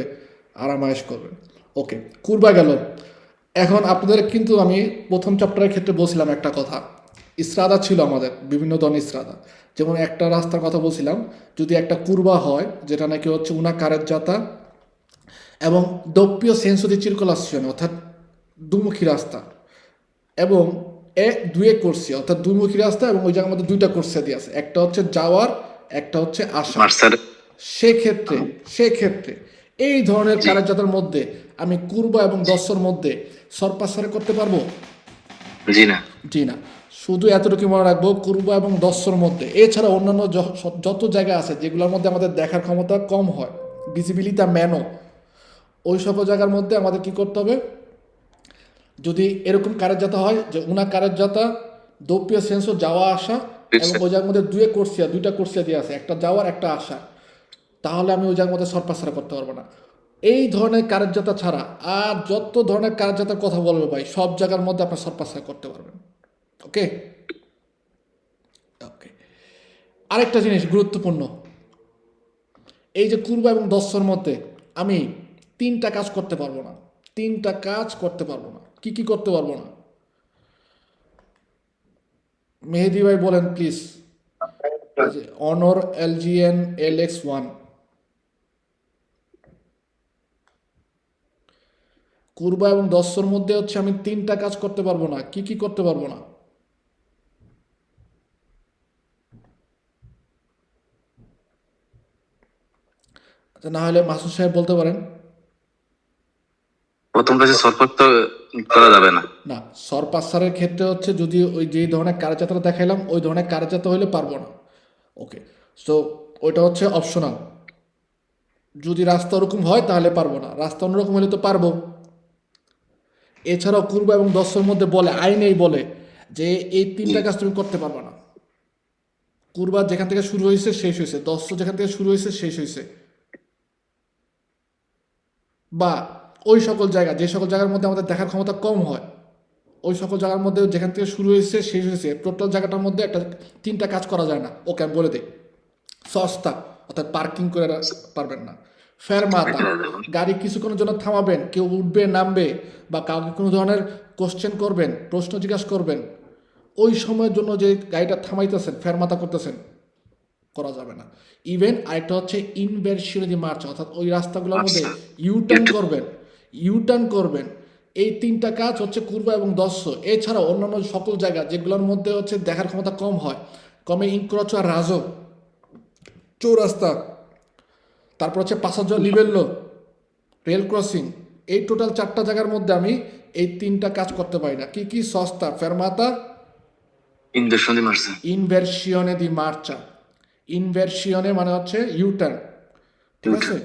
আরামায়েশ করবেন। ওকে, কুরবা গেল। এখন আপনাদের কিন্তু আমি প্রথম চ্যাপ্টারের ক্ষেত্রে বলছিলাম একটা কথা, ইসরাদা ছিল আমাদের, বিভিন্ন ধরনের ইসরাদা। যেমন একটা রাস্তার কথা বলছিলাম, যদি একটা কুরবা হয় যেটা নাকি হচ্ছে উনা কারেজ্জাতা এবং দপ্পিও সেন্সো দি চিরকুলাসিয়ন, অর্থাৎ দুমুখী রাস্তা, এবং দুয়ে কোর্সিয়া, অর্থাৎ দুমুখী রাস্তা, এবং ওই জায়গার মধ্যে দুইটা কোর্সিয়া দিয়ে আছে, একটা হচ্ছে যাওয়ার, একটা হচ্ছে আসা। মার্সার সেক্ষেত্রে এই ধরনের কারেজ্জাতার মধ্যে আমি কুরবা এবং দশর মধ্যে সরপাসারে করতে পারবো? জি না। জি না। শুধু এতটুকু মনে রাখবো, কুরবা এবং দশর মধ্যে, এছাড়া অন্যান্য যত জায়গা আছে যেগুলোর মধ্যে আমাদের দেখার ক্ষমতা কম হয়, ভিজিবিলিটি ম্যানো, ওই সকল জায়গার মধ্যে আমাদের কি করতে হবে, যদি এরকম কারেজ্জাতা হয় যে উনা কারেজ্জাতা দোপ্পিও সেন্সো যাওয়া আসা, এবং ওই জায়গার মধ্যে দুইটা কোর্সিয়া দিয়ে আছে, একটা যাওয়ার একটা আসা, তাহলে আমি ওই জায়গার মধ্যে সরপাসারা করতে পারবো না। এই ধরনের কারেজ্জাতা ছাড়া আর যত ধরনের কারেজ্জাতার কথা বলবে ভাই, সব জায়গার মধ্যে আপনার সরপাসারা করতে পারবেন। ওকে ওকে, আরেকটা জিনিস গুরুত্বপূর্ণ, এই যে কুরবা এবং দশর মধ্যে আমি 3টা কাজ করতে পারবো না, 3টা কাজ করতে পারবো না। কি কি করতে পারবো না? মেহেদি ভাই বলেন প্লিজ। অনর LGN LX1, কুরবা এবং দশর মধ্যে হচ্ছে আমি 3টা কাজ করতে পারবো না। কি কি করতে পারবো না? আচ্ছা, না হলে মাসুদ সাহেব বলতে পারেন। প্রথম কাছে সরফত তো করা যাবে না। না, সরপাসারের ক্ষেত্রে হচ্ছে যদি ওই যেই ধরনের কার্যযাত্রা দেখাইলাম ওই ধরনের কার্যযাত্রা হলে পারবো না। ওকে, সো ওইটা হচ্ছে অপশনাল, যদি রাস্তা ওরকম হয় তাহলে পারবো না, রাস্তা অন্যরকম হলে তো পারবো। এছাড়াও কুরবা এবং দশর মধ্যে বলে, আইনেই বলে যে এই 3টা কাজ তুমি করতে পারবে না। কুরবা যেখান থেকে শুরু হয়েছে শেষ হয়েছে, দশর যেখান থেকে শুরু হয়েছে শেষ হয়েছে, বা ওই সকল জায়গা যে সকল জায়গার মধ্যে আমাদের দেখার ক্ষমতা কম হয়, ওই সকল জায়গার মধ্যে যেখান থেকে শুরু হয়েছে শেষ হয়েছে টোটাল জায়গাটার মধ্যে একটা 3টা কাজ করা যায় না। ওকে আমি বলে দিই। সস্তা অর্থাৎ পার্কিং করে পারবেন না। ফেরমাতা, গাড়ি কিছুক্ষণের জন্য থামাবেন, কেউ উঠবে নামবে বা কাউকে কোনো ধরনের কোশ্চেন করবেন, প্রশ্ন জিজ্ঞাসা করবেন, ওই সময়ের জন্য যে গাড়িটা থামাইতেছেন, ফেরমাতা করতেছেন, করা যাবে না। ইভেন আরেকটা হচ্ছে ইনভার্সিওনে দি মার্চ, অর্থাৎ ওই রাস্তাগুলোর মধ্যে ইউটার্ন করবেন। এই 3টা কাজ হচ্ছে কুরবা এবং দস্য। এছাড়াও অন্যান্য সকল জায়গা যেগুলোর মধ্যে হচ্ছে দেখার ক্ষমতা কম হয়, কমে ইনক্রোচো আর রাজো, চৌরাস্তা, তারপর হচ্ছে পাসাজ্জো লিবেল্লো, রেল ক্রসিং, এই টোটাল 4টা জায়গার মধ্যে আমি এই 3টা কাজ করতে পারি না। কি কি? সস্তা, ফেরমাতা, ইনভার্সন দি মার্চা। ইনভার্সিওনে দি মার্চা। ইনভার্সিওনে মানে হচ্ছে ইউটার্ন, ঠিক আছে?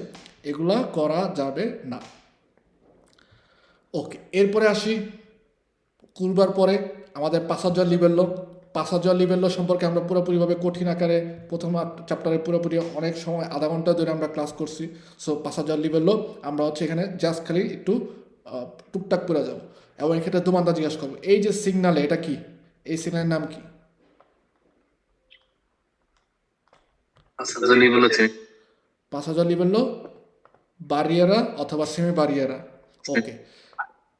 এগুলা করা যাবে না। ওকে, এরপরে আসি কুরবার পরে আমাদের পাসাজ্জো লিবেল্লো। পাসাজ্জো লিবেল্লো সম্পর্কে আমরা পুরোপুরিভাবে কঠিন আকারে প্রথম চ্যাপ্টারে পুরোপুরি অনেক সময় আধা ঘন্টা ধরে আমরা ক্লাস করছি। সো পাসাজ্জো লিবেল্লো আমরা হচ্ছে এখানে জাস্ট খালি একটু টুকটাক করে যাব এবং এক্ষেত্রে দুমানটা জিজ্ঞাসা করবো, এই যে সিগনালে এটা কি? এই সিগন্যালের নাম কি? পাসাজ্জো লিবেল্লো পাসাজ্জো লিবেল্লো বারিয়েরা অথবা সেমি বারিয়েরা। ওকে,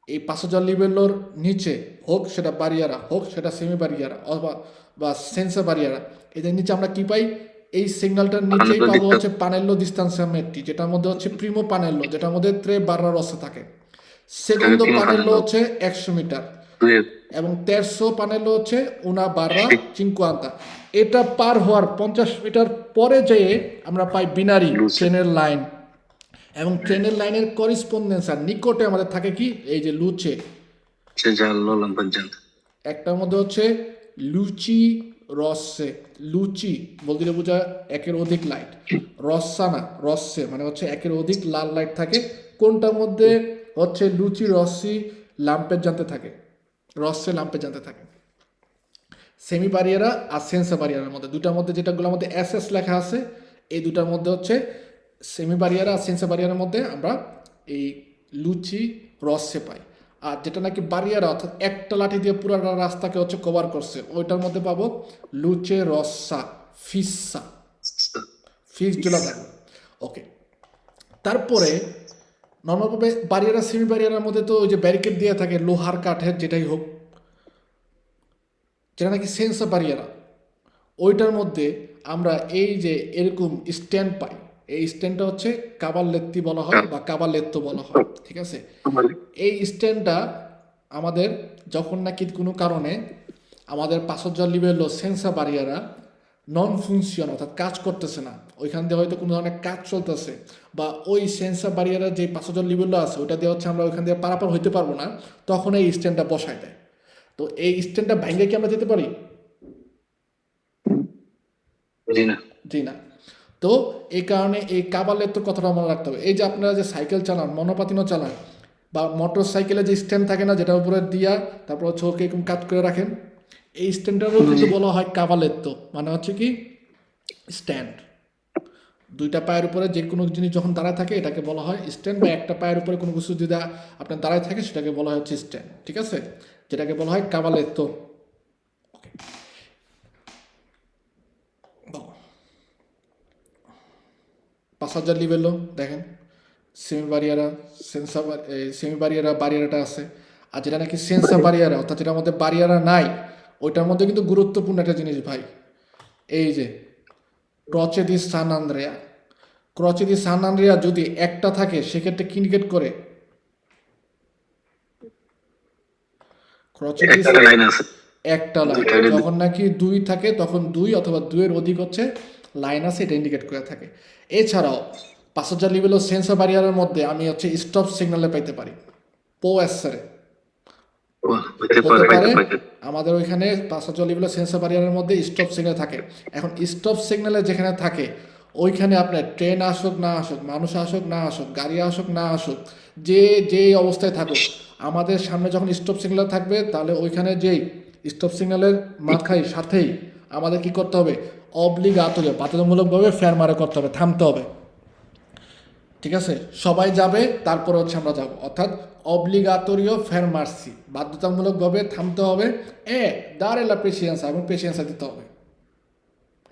এই পাসাজ্জো লিবেল্লোর নিচে হোক সেটা বারিয়ারা, হোক সেটা সেমি বারিয়ারা অথবা বা সেন্সা বারিয়ারা, এদের নিচে আমরা কি পাই? এই সিগন্যালটার নিচেই পাবো হচ্ছে পানেল্লো ডিস্টান্সিয়ামেট্রি, যেটার মধ্যে হচ্ছে প্রিমো পানেল্লো, যেটার মধ্যে ত্রে বাররা রসে থাকে। সেকেন্ডো পানেল্লো হচ্ছে 100 মিটার এবং তেরসো পানেল্লো হচ্ছে উনা বাররা চিনকুয়ান্তা। এটা পার হওয়ার 50 মিটার পরে যেয়ে আমরা পাই বিনারি ট্রেনের লাইন, এবং ট্রেনের লাইনের করিসপন্ডেন্স আর নিকটে আমাদের থাকে কি? এই যে লুচে। giallo lampeggiante। একটার মধ্যে হচ্ছে লুচি রসে, লুচি বলতে বোঝা একের অধিক লাইট, রসানা রসে মানে হচ্ছে একের অধিক লাল লাইট থাকে। কোনটার মধ্যে হচ্ছে লুচি রসি লাম্পের জানতে থাকে, রসে লাম্পের জানতে থাকে। সেমি বারিয়ারা আর সেন্সা বারিয়ারার মধ্যে, দুটার মধ্যে যেটাগুলোর মধ্যে এসএস লেখা আছে, এই দুটার মধ্যে হচ্ছে সেমি বারিয়ারা আর সেন্সা বারিয়ারের মধ্যে আমরা এই লুচি রসে পাই। আর যেটা নাকি বারিয়ারা অর্থাৎ একটা লাঠি দিয়ে পুরো রাস্তাকে হচ্ছে কভার করছে, ওইটার মধ্যে পাবো লুচে রসা ফিসা, ফিস জোলা থাকবে। ওকে, তারপরে নর্মালভাবে বারিয়ারা সেমি বারিয়ারার মধ্যে তো ওই যে ব্যারিকেড দেওয়া থাকে লোহার কাঠের, যেটাই হোক, যেটা নাকি সেন্সা বারিয়ারা, ওইটার মধ্যে আমরা এই যে এরকম স্ট্যান্ড পাই। এই স্ট্যান্ডটা হচ্ছে কাবাল্লেত্তি বলা হয় বা কাবাল্লেত্তো বলা হয়, ঠিক আছে? এই স্ট্যান্ডটা আমাদের যখন নাকি কোনো কারণে আমাদের পাসাজ্জো লিবেল্লো সেন্সা বারিয়ারা নন ফুনশন অর্থাৎ কাজ করতেছে না, ওইখান দিয়ে হয়তো কোনো ধরনের কাজ চলতেছে, বা ওই সেন্সা বারিয়ারা যে পাসাজ্জো লিবেল্লো আছে ওইটা দিয়ে হচ্ছে আমরা ওইখান দিয়ে পারাপার হইতে পারবো না, তখন এই স্ট্যান্ডটা বসায় দেয়। তো এই স্ট্যান্ডটা ভাঙে কি আমরা যেতে পারি? জি না। তো এই কারণে এই কাবাল্লেত্তোর কথাটা মনে রাখতে হবে। এই যে আপনারা যে সাইকেল চালান, মনোপাতিনও চালান, বা মোটর সাইকেলে যে স্ট্যান্ড থাকে না, যেটার উপরে দিয়া তারপর হচ্ছে ওকে এরকম কাজ করে রাখেন, এই স্ট্যান্ডটারও কিন্তু বলা হয় কাবাল্লেত্তো, মানে হচ্ছে কি স্ট্যান্ড। দুইটা পায়ের উপরে যে কোনো জিনিস যখন দাঁড়ায় থাকে এটাকে বলা হয় স্ট্যান্ড, বা একটা পায়ের উপরে কোনো কিছু যদি আপনার দাঁড়ায় থাকে সেটাকে বলা হয় হচ্ছে স্ট্যান্ড, ঠিক আছে? যেটাকে বলা হয় কাবাল্লেত্তো। পাসাজ্জো লিবেল্লো দেখেন, সেমি বারিয়ারা বারিয়ারাটা আছে। আর যেটা নাকি সেন্সা বারিয়ারা অর্থাৎ যেটার মধ্যে বারিয়ারা নাই, ওইটার মধ্যে কিন্তু গুরুত্বপূর্ণ একটা জিনিস ভাই, এই যে ক্রচে দি সান আন্দ্রেয়া। ক্রচে দি সান আন্দ্রেয়া যদি একটা থাকে সেক্ষেত্রে কি ইন্ডিকেট করে? ক্রচে দি একটা লাইন, যখন নাকি 2 থাকে তখন 2 অথবা 2 এর অধিক হচ্ছে লাইন আছে, এটা ইন্ডিকেট করে থাকে। এছাড়াও পাসাজ্জো লিবেল্লো সেন্সা বারিয়ারের মধ্যে আমি হচ্ছে স্টপ সিগন্যালে পাইতে পারি, পো এসরে হতে পারে। আমাদের ওইখানে পাসাজ্জো লিবেল্লো সেন্সা বারিয়ারের মধ্যে স্টপ সিগন্যাল থাকে। এখন স্টপ সিগন্যালে যেখানে থাকে ওইখানে আপনার ট্রেন আসুক না আসুক, মানুষ আসুক না আসুক, গাড়ি আসুক না আসুক, যে অবস্থায় থাকুক, আমাদের সামনে যখন স্টপ সিগন্যাল থাকবে তাহলে ওইখানে যেই স্টপ সিগন্যালের মাথায় সাথেই আমাদের কি করতে হবে? অবলিগাতোভাবে বাধ্যতামূলকভাবে ফেরমারে করতে হবে, থামতে হবে। ঠিক আছে, সবাই যাবে তারপরে হচ্ছে আমরা যাব, অর্থাৎ অব্লিগাতরিও ফেরমার্সি, বাধ্যতামূলকভাবে থামতে হবে, দাঁড়ে লা পেশিয়েন্সা, এবং পেশিয়েন্সা দিতে হবে।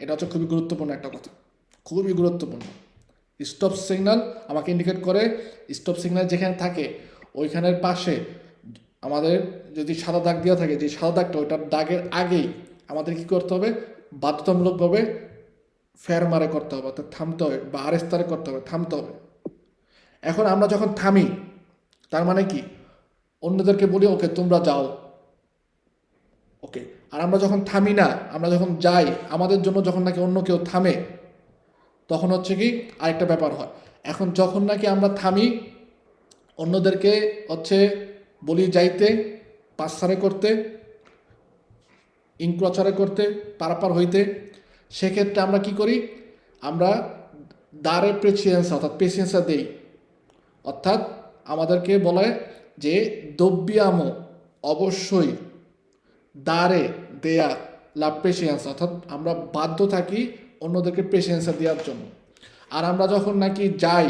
এটা হচ্ছে খুবই গুরুত্বপূর্ণ একটা কথা, খুবই গুরুত্বপূর্ণ। স্টপ সিগন্যাল আমাকে ইন্ডিকেট করে, স্টপ সিগন্যাল যেখানে থাকে ওইখানের পাশে আমাদের যদি সাদা দাগ দেওয়া থাকে, যে সাদা দাগটা ওইটার দাগের আগেই আমাদের কি করতে হবে, বাধ্যতামূলকভাবে ফেরমারে করতে হবে, অর্থাৎ থামতে হবে, বা আরেস্তারে করতে হবে, থামতে হবে। এখন আমরা যখন থামি তার মানে কি, অন্যদেরকে বলি ওকে তোমরা যাও, ওকে। আর আমরা যখন থামি না, আমরা যখন যাই, আমাদের জন্য যখন নাকি অন্য কেউ থামে, তখন হচ্ছে কি আরেকটা ব্যাপার হয়। এখন যখন নাকি আমরা থামি, অন্যদেরকে হচ্ছে বলি যাইতে, পাসারে করতে, ইনক্রচারে করতে, পারাপার হইতে, সেক্ষেত্রে আমরা কি করি, আমরা দাঁড়ে প্রেসিয়েন্সা অর্থাৎ পেসিয়েন্সা দেই, অর্থাৎ আমাদেরকে বলে যে দব্বিয়ামো, অবশ্যই দাঁড়ে দেয়া লা পেসিয়েন্সা, অর্থাৎ আমরা বাধ্য থাকি অন্যদেরকে পেসিয়েন্সা দেওয়ার জন্য। আর আমরা যখন নাকি যাই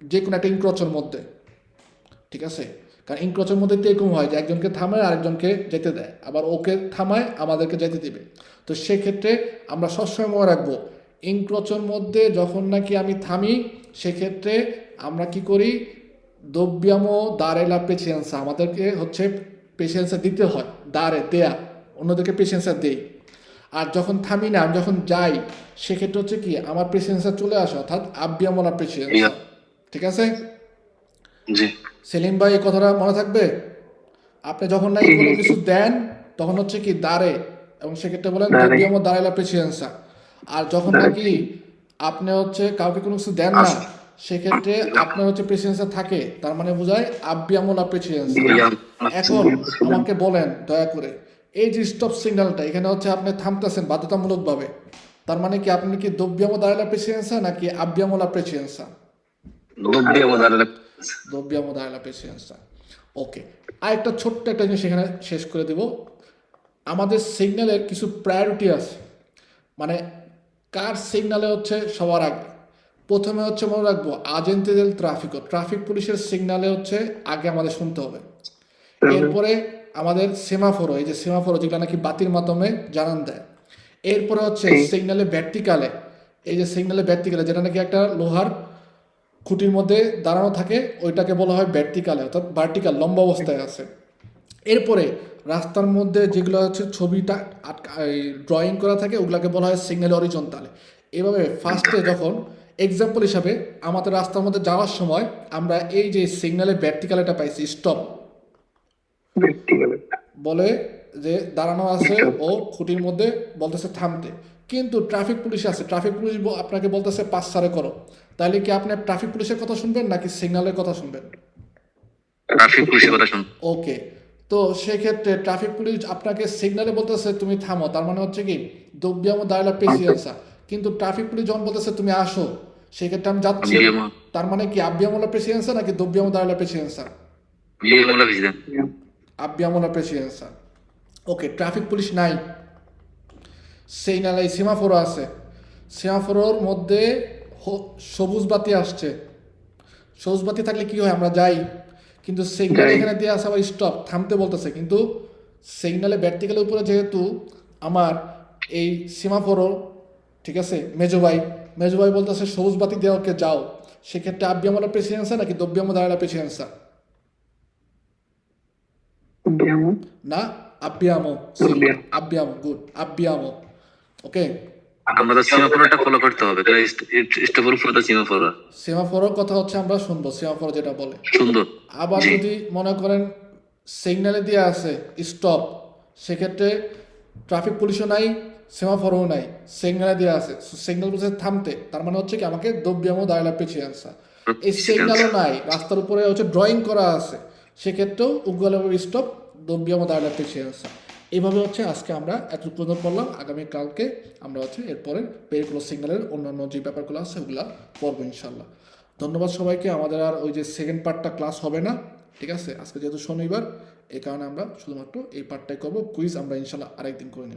যে কোনো একটা ইনক্রচের মধ্যে, ঠিক আছে, কারণ ইনক্রচের মধ্যে তো এরকম হয় যে একজনকে থামায় আরেকজনকে যেতে দেয়, আবার ওকে থামায় আমাদেরকে যেতে দেবে। তো সেক্ষেত্রে আমরা সবসময় মনে রাখবো, ইনক্রচের মধ্যে যখন নাকি আমি থামি, সেক্ষেত্রে আমরা কি করি, দব্যামো দাঁড়ে লা পেসিয়েন্সা, আমাদেরকে হচ্ছে পেশেন্সা দিতে হয়, দাঁড়ে দেয়া, অন্যদেরকে পেশেন্সা দেই। আর যখন থামি না, আমি যখন যাই, সেক্ষেত্রে হচ্ছে কি আমার পেশেন্সা চলে আসে, অর্থাৎ আব্বিয়ামো লা পেসিয়েন্সা। ঠিক আছে জি সেলিম ভাই, এই কথাটা মনে থাকবে। আপনি যখন নাকি কোনো কিছু দেন তখন হচ্ছে কি দাঁড়ে, এবং সেক্ষেত্রে বলেন দাঁড়ে। দব্বিয়ামো দাঁড়ে লা পেসিয়েন্সা। আর যখন নাকি আপনি হচ্ছে কাউকে কোনো কিছু দেন না, সেক্ষেত্রে আপনার হচ্ছে পেশেন্সা থাকে, তার মানে বোঝায় আব্বিয়ামো লা পেসিয়েন্সা। এখন আমাকে বলেন দয়া করে, এই যে স্টপ সিগন্যালটা এখানে হচ্ছে আপনি থামতেছেন বাধ্যতামূলকভাবে, তার মানে কি আপনি কি দব্বিয়ামো দাঁড়ে লা পেসিয়েন্সা নাকি আব্বিয়ামো লা পেসিয়েন্সা? দব্বিয়ামো দাঁড়ে লা দব্বিয়ামো দাঁড়ে লা পেসিয়েন্সা। ওকে, আর একটা ছোট্ট একটা জিনিস এখানে শেষ করে দেব। আমাদের সিগন্যালের কিছু প্রায়োরিটি আছে, মানে কার সিগন্যালে হচ্ছে সবার আগে। প্রথমে হচ্ছে মনে রাখবো আগেন্তে দেল ট্রাফিকো, ট্রাফিক পুলিশের সিগন্যালে হচ্ছে আগে আমাদের শুনতে হবে। এরপরে আমাদের সেমাফোরো, এই যে সেমাফোরো যেগুলো নাকি বাতির মাধ্যমে জানান দেয়। এরপরে হচ্ছে সিগন্যালে ভ্যার্টিকালে, এই যে সিগন্যালে ভ্যার্টিকালে যেটা নাকি একটা লোহার খুঁটির মধ্যে দাঁড়ানো থাকে, ওইটাকে বলা হয় ভ্যার্টিকালে, অর্থাৎ ভার্টিকাল, লম্বা অবস্থায় আছে। এরপরে রাস্তার মধ্যে যেগুলো হচ্ছে ছবিটা ড্রয়িং করা থাকে, ওগুলোকে বলা হয় সিগন্যাল অরিজন্টালে। এভাবে ফার্স্টে যখন এক্সাম্পল হিসাবে আমাদের রাস্তার মধ্যে যাওয়ার সময় আমরা এই যে সিগন্যালে ভ্যার্টিকালেটা পাইছি, স্টপ বলে যে দাঁড়ানো আছে, ও খুঁটির মধ্যে বলতেছে থামতে। কিন্তু ট্রাফিক পুলিশ আছে, ট্রাফিক পুলিশ আপনাকে বলতেছে পাঁচসারে করো, তাহলে কি আপনি ট্রাফিক পুলিশের কথা শুনবেন নাকি সিগন্যালের কথা শুনবেন? ট্রাফিক পুলিশের কথা শুন। ওকে, তো সেক্ষেত্রে ট্রাফিক পুলিশ আপনাকে সিগন্যালে বলতেছে তুমি থামো, তার মানে হচ্ছে কি দব্বিয়ামো দাঁড়ে লা পেসিয়েন্সা। কিন্তু ট্রাফিক পুলিশ যখন বলতেছে তুমি আসো, সেক্ষেত্রে আমি যাচ্ছি, আব্বিয়ামো তার মানে কি আব্বিয়ামো লা পেসিয়েন্সা নাকি দব্বিয়ামো দাঁড়ে লা পেসিয়েন্সা? আব্বিয়ামো লা ভিজিদেন। আব্বিয়ামো লা পেসিয়েন্সা। ওকে, ট্রাফিক পুলিশ নাই, সিগন্যালে সেমাফোরো আছে, সেমাফোরোর মধ্যে সবুজ বাতি আসছে। সবুজ বাতি থাকলে কি হয়, আমরা যাই, কিন্তু সিগন্যাল এখানে দিয়ে আসে আবার স্টপ, থামতে বলতেছে। কিন্তু সিগন্যালে ভ্যার্টিক্যালের উপরে যেহেতু আমার এই সেমাফোরো, ঠিক আছে, মেজো ভাই বলতেছে সবুজ বাতি দিয়ে ওকে যাও, সেক্ষেত্রে আব্বিয়ামো লা পেসিয়েন্সা নাকি দব্বিয়ামো দাঁড়ে লা পেসিয়েন্সা? না, আব্বিয়ামো, আব্বিয়ামো, গুড, আব্বিয়ামো। ওকে, আমরা তো সিমাফোরটা ফলো করতে হবে, স্টপের উপর তো সিমাফোর। সেমাফোরোর কথা হচ্ছে আমরা শুনবো, সেমাফোরো যেটা বলে। সুন্দর। আবার জি। যদি মনে করেন সিগন্যালে দিয়ে আছে স্টপ, সেক্ষেত্রে ট্রাফিক পুলিশও নাই, সেমাফোরও নাই, সিগন্যালে দিয়ে আছে, সিগন্যাল বলছে থামতে, তার মানে হচ্ছে কি আমাকে দব্বিয়ামো দাঁড়ে লা পেসিয়েন্সা। এই সিগন্যালও নাই, রাস্তার উপরে হচ্ছে ড্রয়িং করা আছে, সেক্ষেত্রেও উগলে স্টপ, দব্বিয়ামো দাঁড়ে লা পেসিয়েন্সা। এইভাবে হচ্ছে আজকে আমরা এতটুকু পর্যন্ত পড়লাম। আগামীকালকে আমরা হচ্ছে এরপরে পেরিকুলার সিগন্যালের অন্যান্য যে ব্যাপারগুলো আছে ওগুলো পড়বো ইনশাল্লাহ। ধন্যবাদ সবাইকে। আমাদের আর ওই যে সেকেন্ড পার্টটা ক্লাস হবে না, ঠিক আছে, আজকে যেহেতু শনিবার, এই কারণে আমরা শুধুমাত্র এই পার্টটাই করবো। কুইজ আমরা ইনশাল্লাহ আরেকদিন করে নেব।